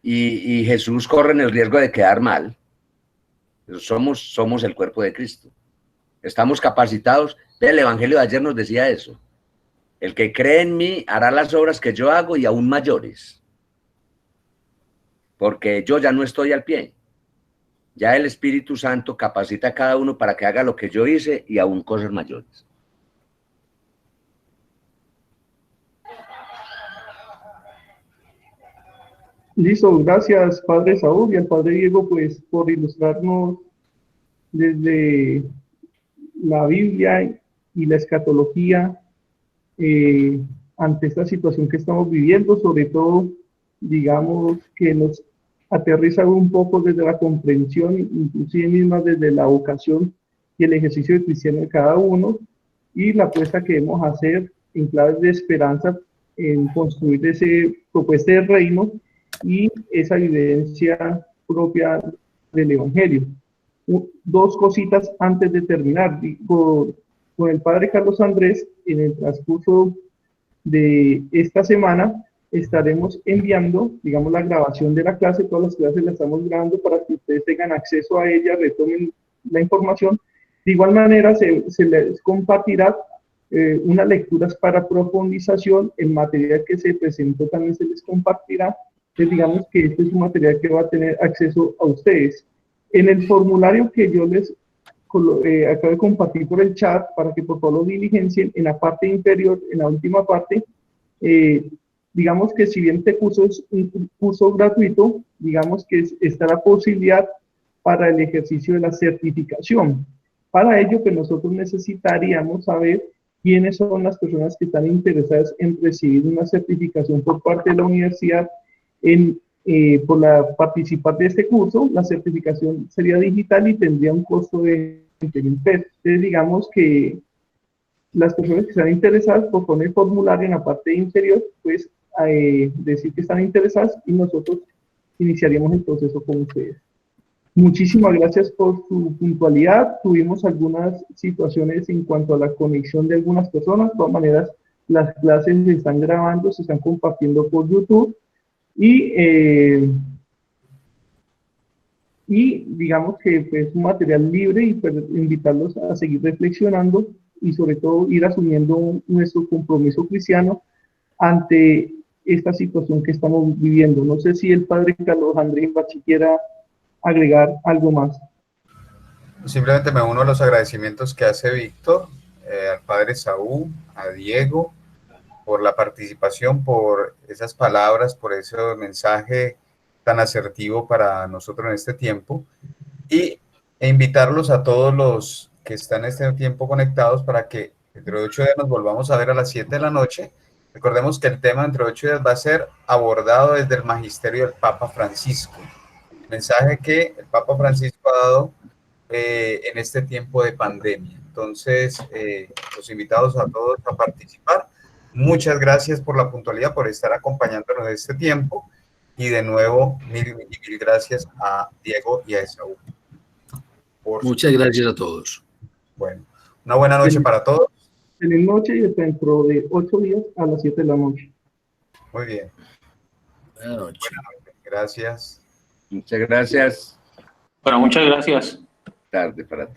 y Jesús corren el riesgo de quedar mal. Pero somos el cuerpo de Cristo. Estamos capacitados El Evangelio de ayer nos decía eso. El que cree en mí hará las obras que yo hago y aún mayores. Porque yo ya no estoy al pie. Ya el Espíritu Santo capacita a cada uno para que haga lo que yo hice y aún cosas mayores. Listo, gracias Padre Saúl y al Padre Diego pues por ilustrarnos desde la Biblia y la escatología ante esta situación que estamos viviendo, sobre todo, digamos, que nos aterriza un poco desde la comprensión, inclusive misma desde la vocación y el ejercicio de cristiano de cada uno, y la apuesta que debemos hacer en claves de esperanza en construir ese propuesta de reino y esa vivencia propia del Evangelio. Dos cositas antes de terminar. Con el padre Carlos Andrés, en el transcurso de esta semana, estaremos enviando, digamos, la grabación de la clase. Todas las clases las estamos grabando para que ustedes tengan acceso a ella, retomen la información. De igual manera, se les compartirá unas lecturas para profundización. El material que se presentó también se les compartirá. Entonces, digamos que este es un material que va a tener acceso a ustedes. En el formulario que yo les acabo de compartir por el chat, para que por favor lo diligencien, en la parte inferior, en la última parte, digamos que si bien este curso es un curso gratuito, digamos que está la posibilidad para el ejercicio de la certificación. Para ello, pues nosotros necesitaríamos saber quiénes son las personas que están interesadas en recibir una certificación por parte de la universidad por participar de este curso. La certificación sería digital y tendría un costo de 20.000 pesos. Entonces, digamos que las personas que están interesadas, por poner formulario en la parte inferior, pues decir que están interesadas y nosotros iniciaríamos el proceso con ustedes. Muchísimas gracias por su puntualidad. Tuvimos algunas situaciones en cuanto a la conexión de algunas personas. De todas maneras, las clases se están grabando, se están compartiendo por YouTube. Y digamos que es un material libre y pues, invitarlos a seguir reflexionando y sobre todo ir asumiendo nuestro compromiso cristiano ante esta situación que estamos viviendo. No sé si el padre Carlos Andrés Bachi quiera agregar algo más. Simplemente me uno a los agradecimientos que hace Víctor, al padre Saúl, a Diego, por la participación, por esas palabras, por ese mensaje tan asertivo para nosotros en este tiempo, e invitarlos a todos los que están en este tiempo conectados para que dentro de 8 días nos volvamos a ver a las 7 de la noche. Recordemos que el tema dentro de 8 días va a ser abordado desde el magisterio del Papa Francisco, el mensaje que el Papa Francisco ha dado en este tiempo de pandemia. Entonces, los invitados a todos a participar. Muchas gracias por la puntualidad, por estar acompañándonos en este tiempo. Y de nuevo, mil gracias a Diego y a Esaú. Muchas gracias a todos. Bueno, una buena noche para todos. Feliz noche y dentro de 8 días a las 7 de la noche. Muy bien. Buenas noches. Gracias. Muchas gracias. Bueno, muchas gracias. Tarde para todos.